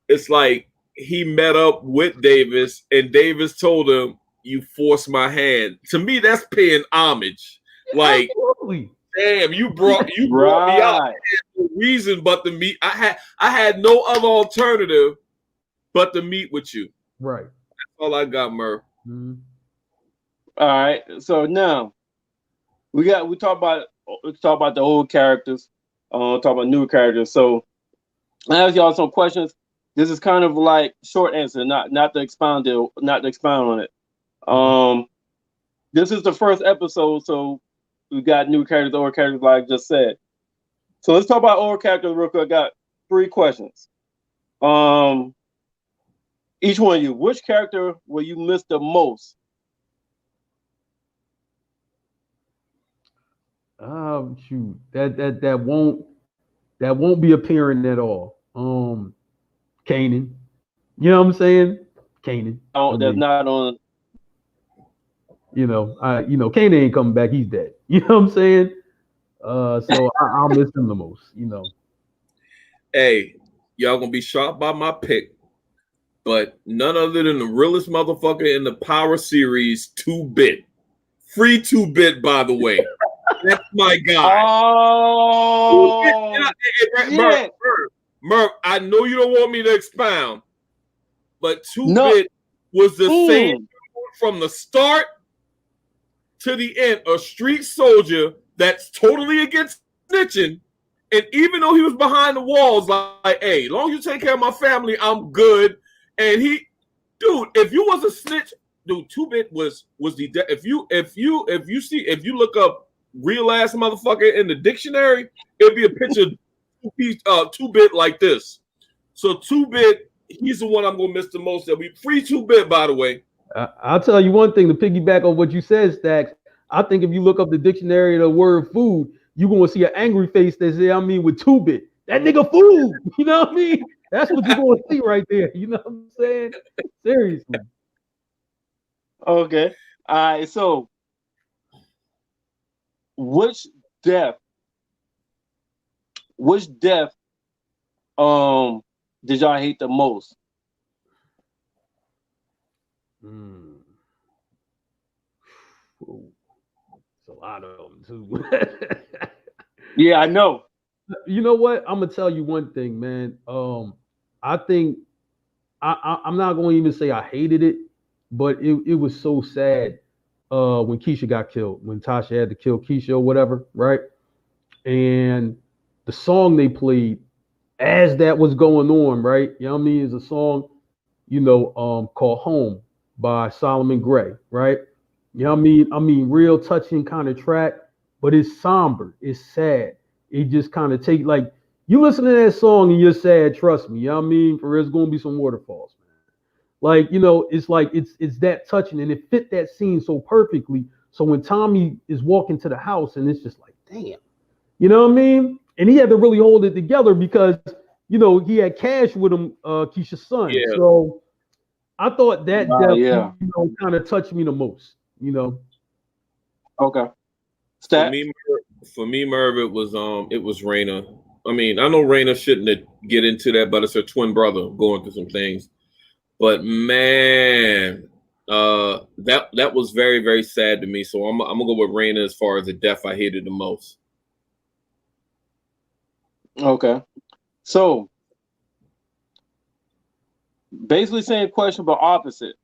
it's like he met up with Davis, and Davis told him, "You forced my hand." To me, that's paying homage. Like, absolutely. Damn, you brought me out. No reason but to meet. I had no other alternative but to meet with you. Right. That's all I got, Merv. Mm-hmm. All right. So now we talk about the old characters, talk about new characters. So I ask y'all some questions. This is kind of like short answer, not to expound on it. This is the first episode, so we got new characters, old characters, like I just said. So let's talk about old characters real quick. I got 3 questions. Each one of you, which character will you miss the most? Shoot, that won't be appearing at all. Kanan, you know what I'm saying? Kanan. Oh, that's not on. You know, Kanan ain't coming back. He's dead. You know what I'm saying? So I'll miss him the most. You know. Hey, y'all gonna be shocked by my pick, but none other than the realest motherfucker in the Power series, 2-Bit. Free 2-Bit, by the way. That's my guy. Oh, Merv, I know you don't want me to expound, but 2-Bit was the same from the start to the end. A street soldier that's totally against snitching, and even though he was behind the walls, like, hey, as long as you take care of my family, I'm good. And dude, if you was a snitch, dude, 2-Bit was the if you look up real ass motherfucker in the dictionary, it'd be a picture of 2-Bit like this. So 2-Bit, he's the one I'm gonna miss the most. That'll be free 2-Bit, by the way. I'll tell you one thing to piggyback on what you said, Stacks. I think if you look up the dictionary of the word food, you're gonna see an angry face that say, I mean, with 2-Bit. That nigga food. You know what I mean? That's what you're gonna see right there. You know what I'm saying? Seriously. Okay. All right. So, which death did y'all hate the most? It's a lot of them too. Yeah, I know. You know what? I'm gonna tell you one thing, man. I think I'm not going to even say I hated it, but it was so sad when Keisha got killed, when Tasha had to kill Keisha or whatever, right? And the song they played as that was going on, right? You know what I mean? Is a song, called Home by Solomon Gray, right? You know what I mean? I mean, real touching kind of track, but it's somber, it's sad. It just kind of take like you listen to that song and you're sad, trust me. You know what I mean? For there's gonna be some waterfalls, man. Like, it's like it's that touching and it fit that scene so perfectly. So when Tommy is walking to the house and it's just like, damn, you know what I mean? And he had to really hold it together because he had Cash with him, Keisha's son. Yeah. So I thought that yeah. kind of touched me the most, Okay. For me, Merv, it was Raina. I mean, I know Raina shouldn't get into that, but it's her twin brother going through some things. But man, that was very, very sad to me. So I'm gonna go with Raina as far as the death I hated the most. Okay. So basically, same question but opposite.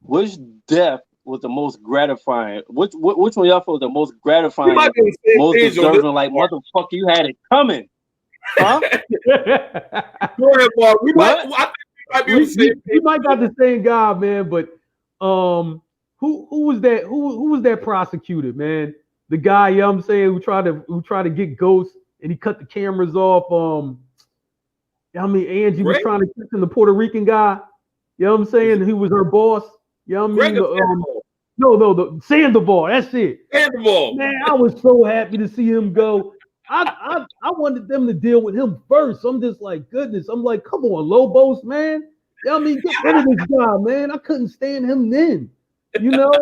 Which death was the most gratifying? Which one y'all feel the most We gratifying, might be on the same most page on this deserving? Like part. motherfucker, you had it coming, huh? Go ahead, Mark. I think What? we might be on we, the same we, page. we might got the same guy, man, but who was that? Who was that prosecutor, man? The guy, you know what I'm saying, who tried to get Ghost and he cut the cameras off. I mean, Angie was Greg? trying to catch him, the Puerto Rican guy. You know what I'm saying? He was her boss. You know what I Greg mean? or No, the Sandoval. That's it. Sandoval? Man, I was so happy to see him go. I wanted them to deal with him first. I'm just like, goodness. I'm like, come on, Lobos, man. You know what I mean? Get rid of this guy, man. I couldn't stand him then. You know?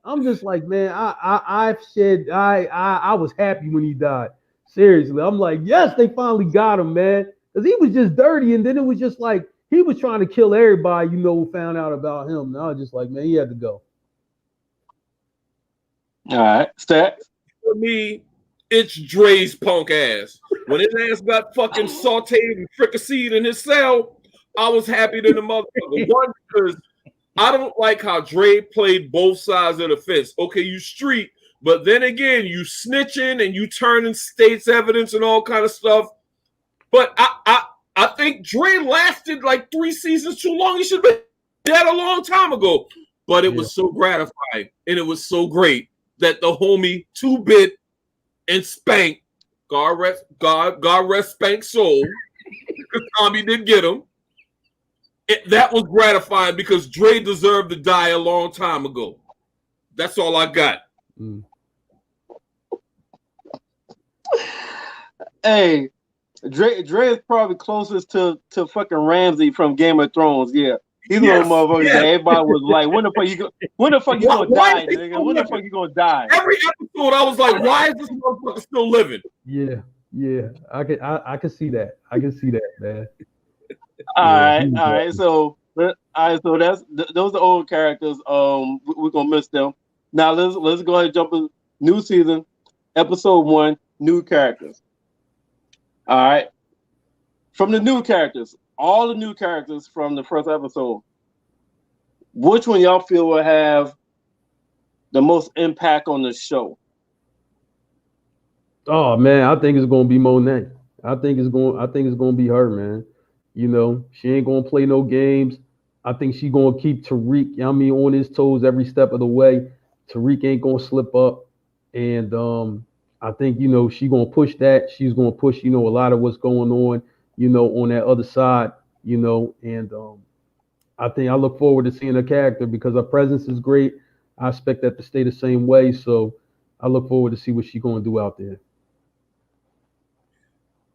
I'm just like, man, I was happy when he died. Seriously. I'm like, yes, they finally got him, man. Because he was just dirty, and then it was just like he was trying to kill everybody, who found out about him. And I was just like, man, he had to go. All right, Stacks. For me, it's Dre's punk ass. When his ass got fucking sauteed and fricasseed in his cell, I was happy than the motherfucker. One, because I don't like how Dre played both sides of the fence. Okay, you street, but then again, you snitching and you turning state's evidence and all kind of stuff. But I think Dre lasted like 3 seasons too long. He should have been dead a long time ago. But it was so gratifying and it was so great that the homie 2-Bit and Spank, God rest Spank's soul, because Tommy didn't get him. That was gratifying because Dre deserved to die a long time ago. That's all I got. Hey, Dre is probably closest to fucking Ramsay from Game of Thrones. Yeah, he's one of the motherfuckers that everybody was like, when the fuck you gonna die, nigga? When the fuck you gonna die? Every episode, I was like, why is this motherfucker still living? Yeah. I can see that. I can see that, man. All right. So that's those are old characters. We're gonna miss them. Now let's go ahead and jump in new season, episode 1, new characters. All right. From the new characters, all the new characters from the first episode, which one y'all feel will have the most impact on the show? Oh man, I think it's gonna be Monet. I think it's gonna be her, man. She ain't gonna play no games. I think she gonna keep Tariq, on his toes every step of the way. Tariq ain't gonna slip up. And I think, she gonna push that. She's gonna push, a lot of what's going on, on that other side, and I look forward to seeing her character because her presence is great. I expect that to stay the same way. So I look forward to see what she's gonna do out there.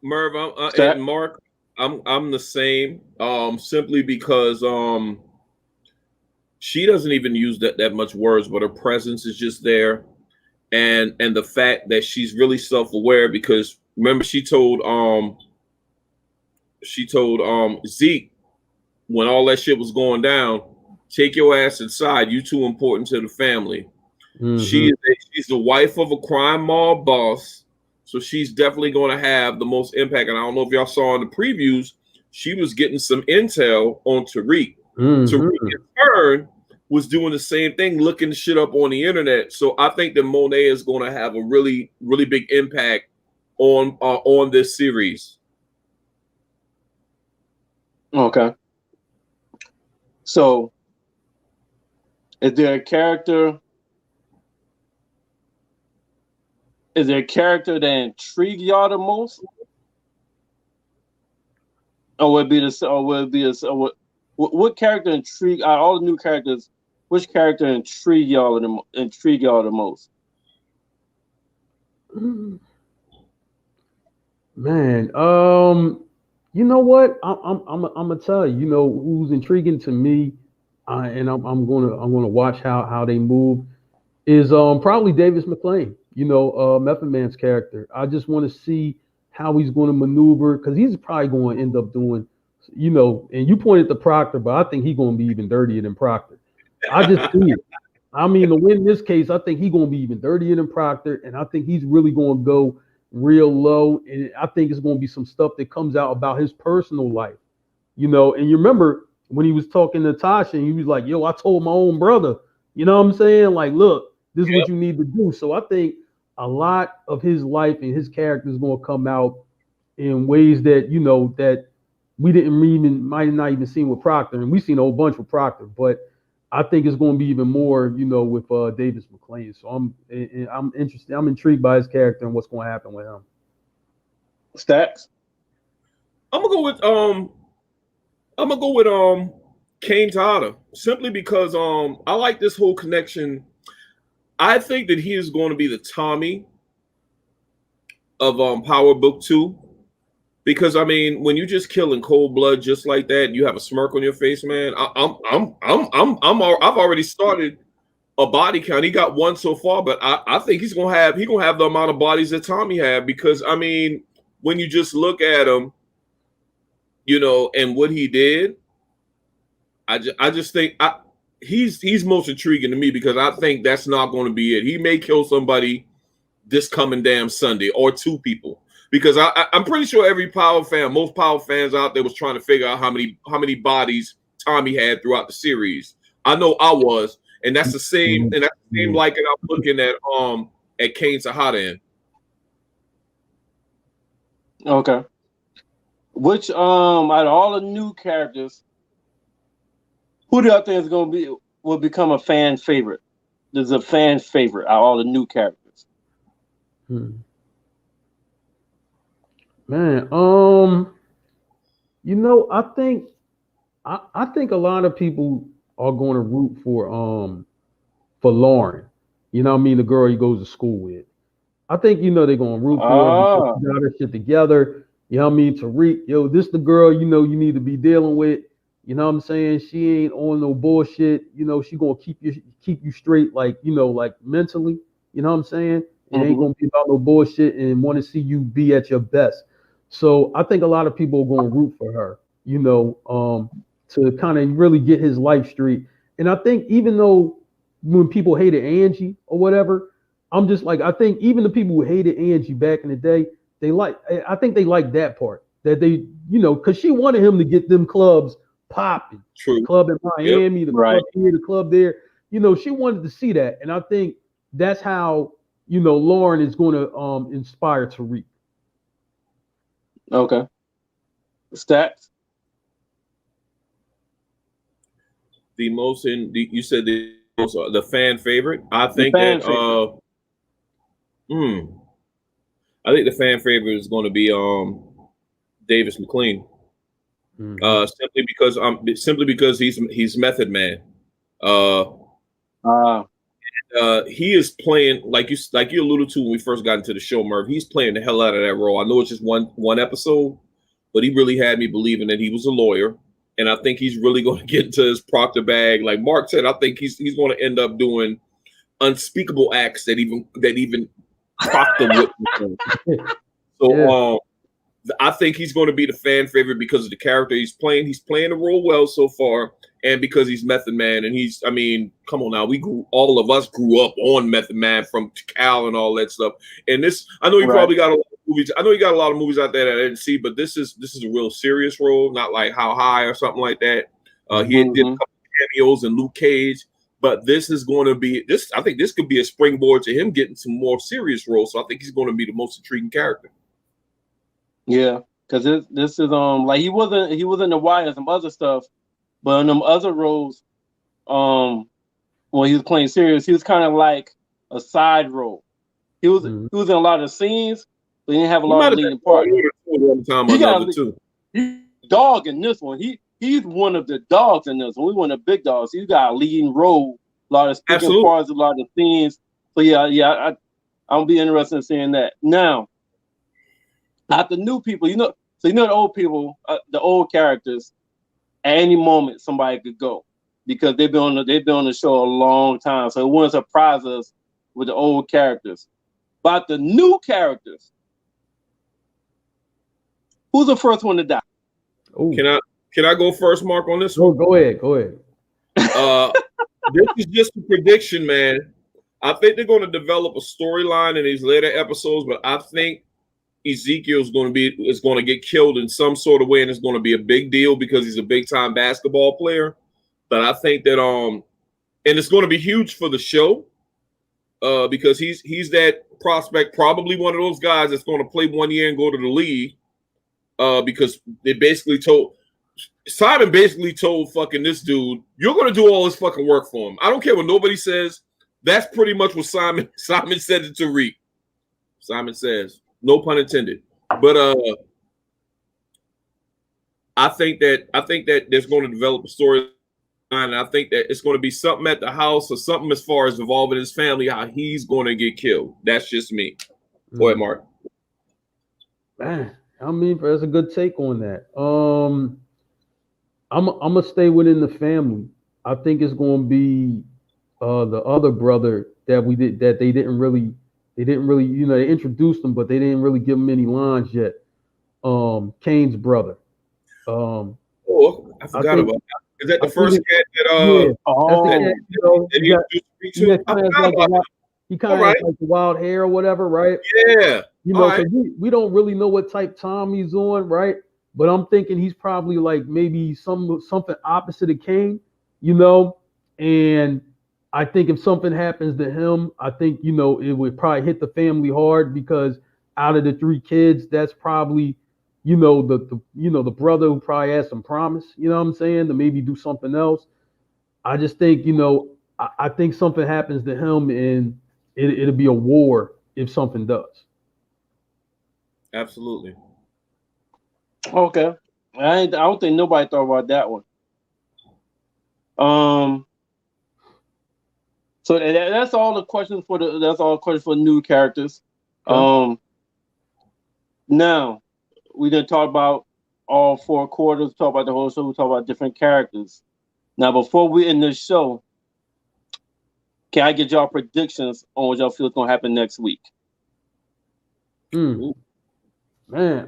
Merv, and Mark, I'm the same. Simply because she doesn't even use that much words, but her presence is just there, and the fact that she's really self-aware. Because remember, she told Zeke when all that shit was going down, take your ass inside. You too important to the family. Mm-hmm. She's the wife of a crime mob boss. So she's definitely going to have the most impact. And I don't know if y'all saw in the previews, she was getting some intel on Tariq. Mm-hmm. Tariq in turn was doing the same thing, looking shit up on the internet. So I think that Monet is going to have a really, really big impact on this series. Okay. So is there a character that intrigued y'all the most? What character intrigued all the new characters? Which character intrigued y'all the most? Man, you know what? I'm gonna tell you. Who's intriguing to me, and I'm gonna watch how they move. Is probably Davis McClain. Method Man's character. I just want to see how he's going to maneuver because he's probably going to end up doing, and you pointed to Proctor, but I think he's going to be even dirtier than Proctor. I just see it. To win this case, I think he's going to be even dirtier than Proctor, and I think he's really going to go real low, and I think it's going to be some stuff that comes out about his personal life, you know. And you remember when he was talking to Tasha, and he was like, "Yo, I told my own brother," you know what I'm saying? Like, look, this is what you need to do. So I think a lot of his life and his character is going to come out in ways that you know that we didn't even might not even seen with Proctor, and we've seen a whole bunch with Proctor, but I think it's going to be even more, you know, with Davis McLean. So I'm interested. I'm intrigued by his character and what's going to happen with him. Stacks. I'm gonna go with Kane Tata simply because I like this whole connection. I think that he is going to be the Tommy of Power Book 2. Because I mean, when you just kill in cold blood just like that, and you have a smirk on your face, man. I've already started a body count. He got one so far, but I think he's gonna have the amount of bodies that Tommy had. Because I mean, when you just look at him, you know, and what he did, I just think he's most intriguing to me because I think that's not going to be it. He may kill somebody this coming damn Sunday or two people. Because I'm pretty sure every Power fan, most Power fans out there was trying to figure out how many bodies Tommy had throughout the series. I know I was, and that's the same like it I'm looking at Kane Tahada in. Okay. Which out of all the new characters, who do y'all think will become a fan favorite? There's a fan favorite out of all the new characters. Man, you know, I think a lot of people are going to root for Lauren. You know what I mean? The girl he goes to school with. I think, you know, they're going to root for her because she got her shit together. You know what I mean? Tariq, yo, this the girl, you know, you need to be dealing with. You know what I'm saying? She ain't on no bullshit. You know, she going to keep you straight, like, you know, like mentally. You know what I'm saying? It ain't going to be about no bullshit and want to see you be at your best. So I think a lot of people are going to root for her, you know, to kind of really get his life straight. And I think even though when people hated Angie or whatever, I'm just like, I think even the people who hated Angie back in the day, I think they like that part that they, you know, because she wanted him to get them clubs popping. True. Club in Miami, the club here, the club there. You know, she wanted to see that. And I think that's how, you know, Lauren is going to inspire Tariq. Okay. Stats. You said the fan favorite. I think I think the fan favorite is going to be Davis McLean. Simply because he's Method Man. He is playing like you alluded to when we first got into the show, Merv. He's playing the hell out of that role. I know it's just one episode, but he really had me believing that he was a lawyer, and I think he's really going to get into his Proctor bag. Like Mark said, I think he's going to end up doing unspeakable acts that even Proctor wouldn't. So I think he's going to be the fan favorite because of the character he's playing. He's playing the role well so far, and because he's Method Man, and come on now, all of us grew up on Method Man from Cal and all that stuff. And I know he probably got a lot of movies. I know he got a lot of movies out there that I didn't see, but this is a real serious role, not like How High or something like that. He did a couple cameos in Luke Cage, but this is going to be this. I think this could be a springboard to him getting some more serious roles. So I think he's going to be the most intriguing character. Yeah, because this is like he wasn't in The Wire and some other stuff, but in them other roles, when he was playing serious, he was kind of like a side role. He was in a lot of scenes, but he didn't have a lot of leading parts. He's dog in this one. He's one of the dogs in this one. We one of the big dogs. He's got a leading role, a lot of speaking parts, a lot of scenes. So yeah, I'll be interested in seeing that now. Not the new people, the old people, the old characters. At any moment, somebody could go because they've been on the show a long time. So it wouldn't surprise us with the old characters. But the new characters, who's the first one to die? Ooh. Can I go first, Mark, on this one? Go ahead. This is just a prediction, man. I think they're going to develop a storyline in these later episodes, but I think Ezekiel is going to get killed in some sort of way, and it's going to be a big deal because he's a big time basketball player. But I think that and it's going to be huge for the show because he's that prospect, probably one of those guys that's going to play 1 year and go to the league because they basically told Simon fucking this dude, you're going to do all this fucking work for him. I don't care what nobody says. That's pretty much what Simon said to Tariq. Simon says, no pun intended. But I think that there's going to develop a story. And I think that it's going to be something at the house or something as far as involving his family, how he's going to get killed. That's just me. Go ahead, Mark. Man, I mean, that's a good take on that. I'm gonna stay within the family. I think it's going to be the other brother that they didn't really, they introduced him, but they didn't really give him any lines yet. Kane's brother. I forgot about that. Is that the first cat that he kind of has like the wild hair or whatever, right? Yeah. So we don't really know what type time he's on, right? But I'm thinking he's probably like maybe something opposite of Kane, and I think if something happens to him, I think, it would probably hit the family hard because out of the 3 kids, that's probably the brother who probably has some promise, what I'm saying, to maybe do something else. I just think, I think something happens to him and it'll be a war if something does. Absolutely. Okay. I don't think nobody thought about that one. So that's all the questions for new characters. Okay. Now we didn't talk about all 4 quarters, talk about the whole show, we talk about different characters. Now, before we end this show, can I get y'all predictions on what y'all feel is gonna happen next week? Man,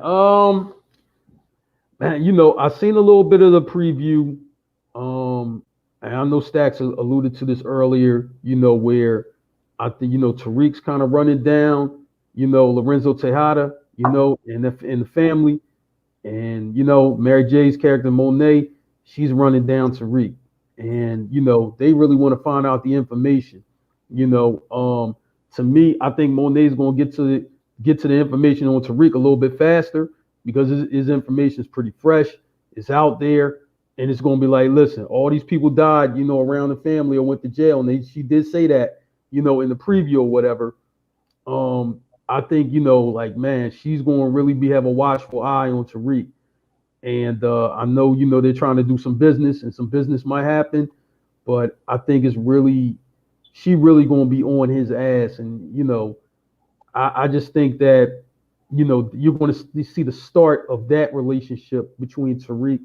I seen a little bit of the preview. And I know Stacks alluded to this earlier, where I think, Tariq's kind of running down, Lorenzo Tejada, in the family. And, Mary J's character, Monet, she's running down Tariq. And, they really want to find out the information. To me, I think Monet's going to get to the information on Tariq a little bit faster because his information is pretty fresh. It's out there. And it's going to be like, listen, all these people died, around the family or went to jail. And she did say that, in the preview or whatever. I think, man, she's going to really have a watchful eye on Tariq. And I know, they're trying to do some business and some business might happen. But I think she really going to be on his ass. And, I just think that, you're going to see the start of that relationship between Tariq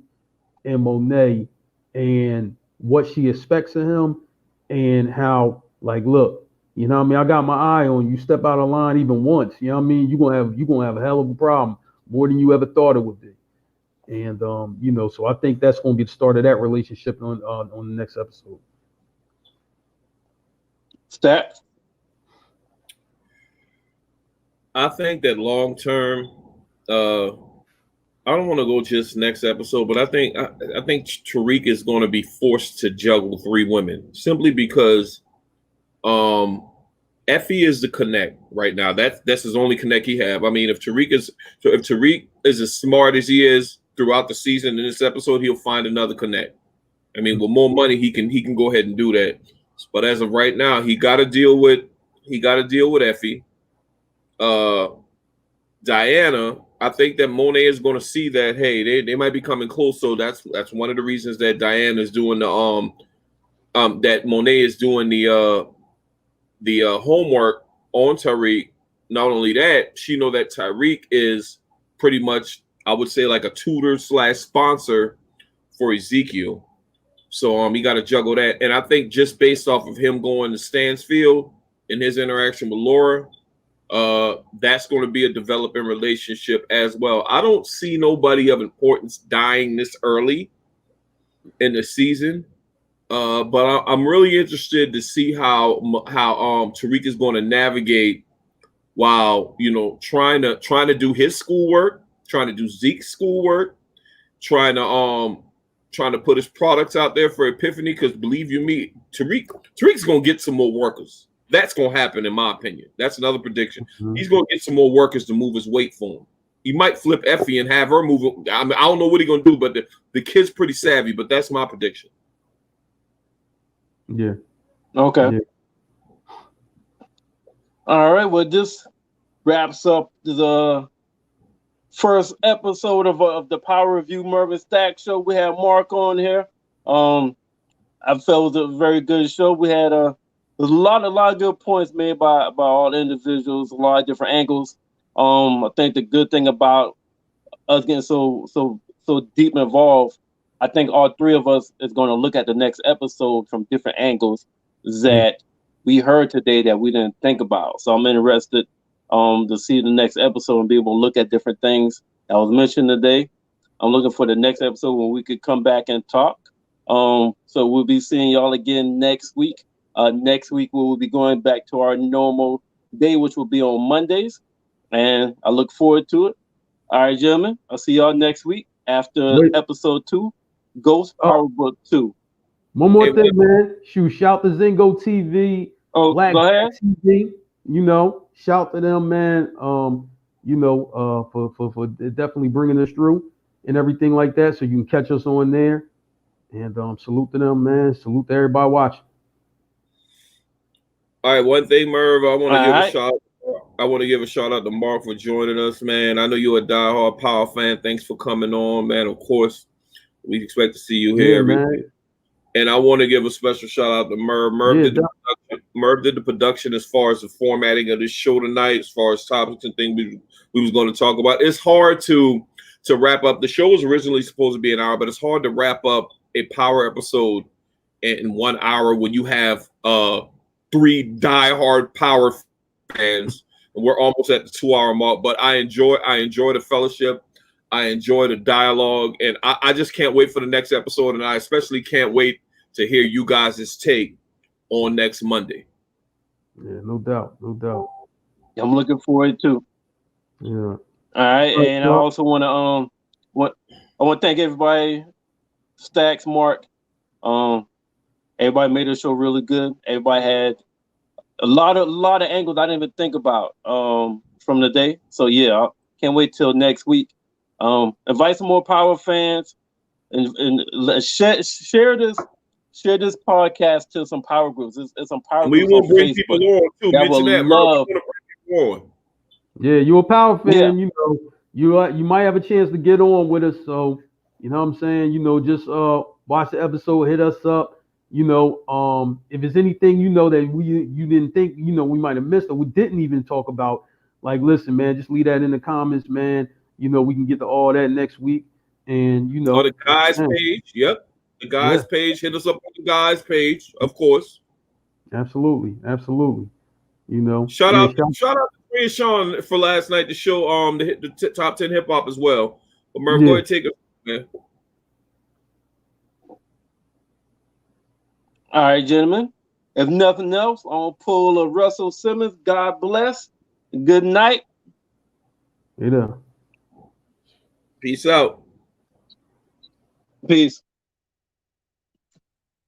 and Monet and what she expects of him and how, like, look, I got my eye on you. Step out of line even once, you're gonna have a hell of a problem, more than you ever thought it would be. And so I think that's gonna be the start of that relationship on the next episode. Stats. I think that long term, I don't want to go just next episode, but I think Tariq is going to be forced to juggle 3 women simply because Effie is the connect right now. That's his only connect he have. I mean, if Tariq is as smart as he is throughout the season in this episode, he'll find another connect. I mean, with more money, he can go ahead and do that. But as of right now, he got to deal with Effie. Diana, I think that Monet is going to see that, hey, they might be coming close. So that's one of the reasons that Diana is doing the that Monet is doing the homework on Tariq. Not only that, she know that Tariq is pretty much, I would say, like a tutor / sponsor for Ezekiel. So he got to juggle that. And I think just based off of him going to Stansfield and his interaction with Laura, that's going to be a developing relationship as well. I don't see nobody of importance dying this early in the season, but I'm really interested to see how Tariq is going to navigate while trying to do his schoolwork, trying to do Zeke's schoolwork, trying to put his products out there for Epiphany. Because believe you me, Tariq's gonna get some more workers. That's gonna happen, in my opinion. That's another prediction. Mhm. He's gonna get some more workers to move his weight for him. He might flip Effie and have her move it. I don't know what he's gonna do, but the kid's pretty savvy. But that's my prediction. Yeah. Okay. Yeah. All right. Well, this wraps up the first episode of the Power Review Merv and Stack Show. We had Mark on here. I felt it was a very good show. We had there's a lot of good points made by all the individuals, a lot of different angles. I think the good thing about us getting so deep involved, I think all three of us is going to look at the next episode from different angles that we heard today that we didn't think about. So I'm interested to see the next episode and be able to look at different things that was mentioned today. I'm looking for the next episode when we could come back and talk. So we'll be seeing y'all again next week. Next week we will be going back to our normal day, which will be on Mondays, and I look forward to it. All right, gentlemen, I'll see y'all next week after episode 2, Ghost Power Book 2. One more thing, man. Shout to Zingo TV, Black go ahead. TV. Shout to them, man. For definitely bringing us through and everything like that. So you can catch us on there. And salute to them, man. Salute to everybody watching. All right, one thing, Merv, I want to give a shout out to Mark for joining us, man. I know you're a diehard Power fan. Thanks for coming on, man. Of course, we expect to see you here every week. And I want to give a special shout out to Merv. Merv did the production as far as the formatting of this show tonight, as far as topics and things we was going to talk about. It's hard to wrap up. The show was originally supposed to be an hour, but it's hard to wrap up a Power episode in 1 hour when you have 3 diehard Power fans. And we're almost at the 2-hour mark. But I enjoy the fellowship. I enjoy the dialogue, and I just can't wait for the next episode, and I especially can't wait to hear you guys' take on next Monday. Yeah, no doubt. I'm looking forward to. Yeah. All right, and I also want to thank everybody, Stacks, Mark. Everybody made the show really good. Everybody had a lot of angles I didn't even think about from the day. So yeah, I can't wait till next week. Invite some more Power fans and share this podcast to some Power groups. It's some Power groups. We will bring people on too. That will love. Yeah, you're a Power fan. Yeah. You might have a chance to get on with us. So you know what I'm saying. Just watch the episode, hit us up. If it's anything that you didn't think we might have missed or we didn't even talk about, like, listen, man, just leave that in the comments, man. We can get to all that next week. And on the guys page. Yep. The guys page. Hit us up on the guys page, of course. Absolutely. Shout out to Free and Sean for last night to show the top 10 hip hop as well. But Merv, go ahead and take it, man. All right, gentlemen. If nothing else, I'm gonna pull a Russell Simmons. God bless. Good night. Yeah. Peace out. Peace.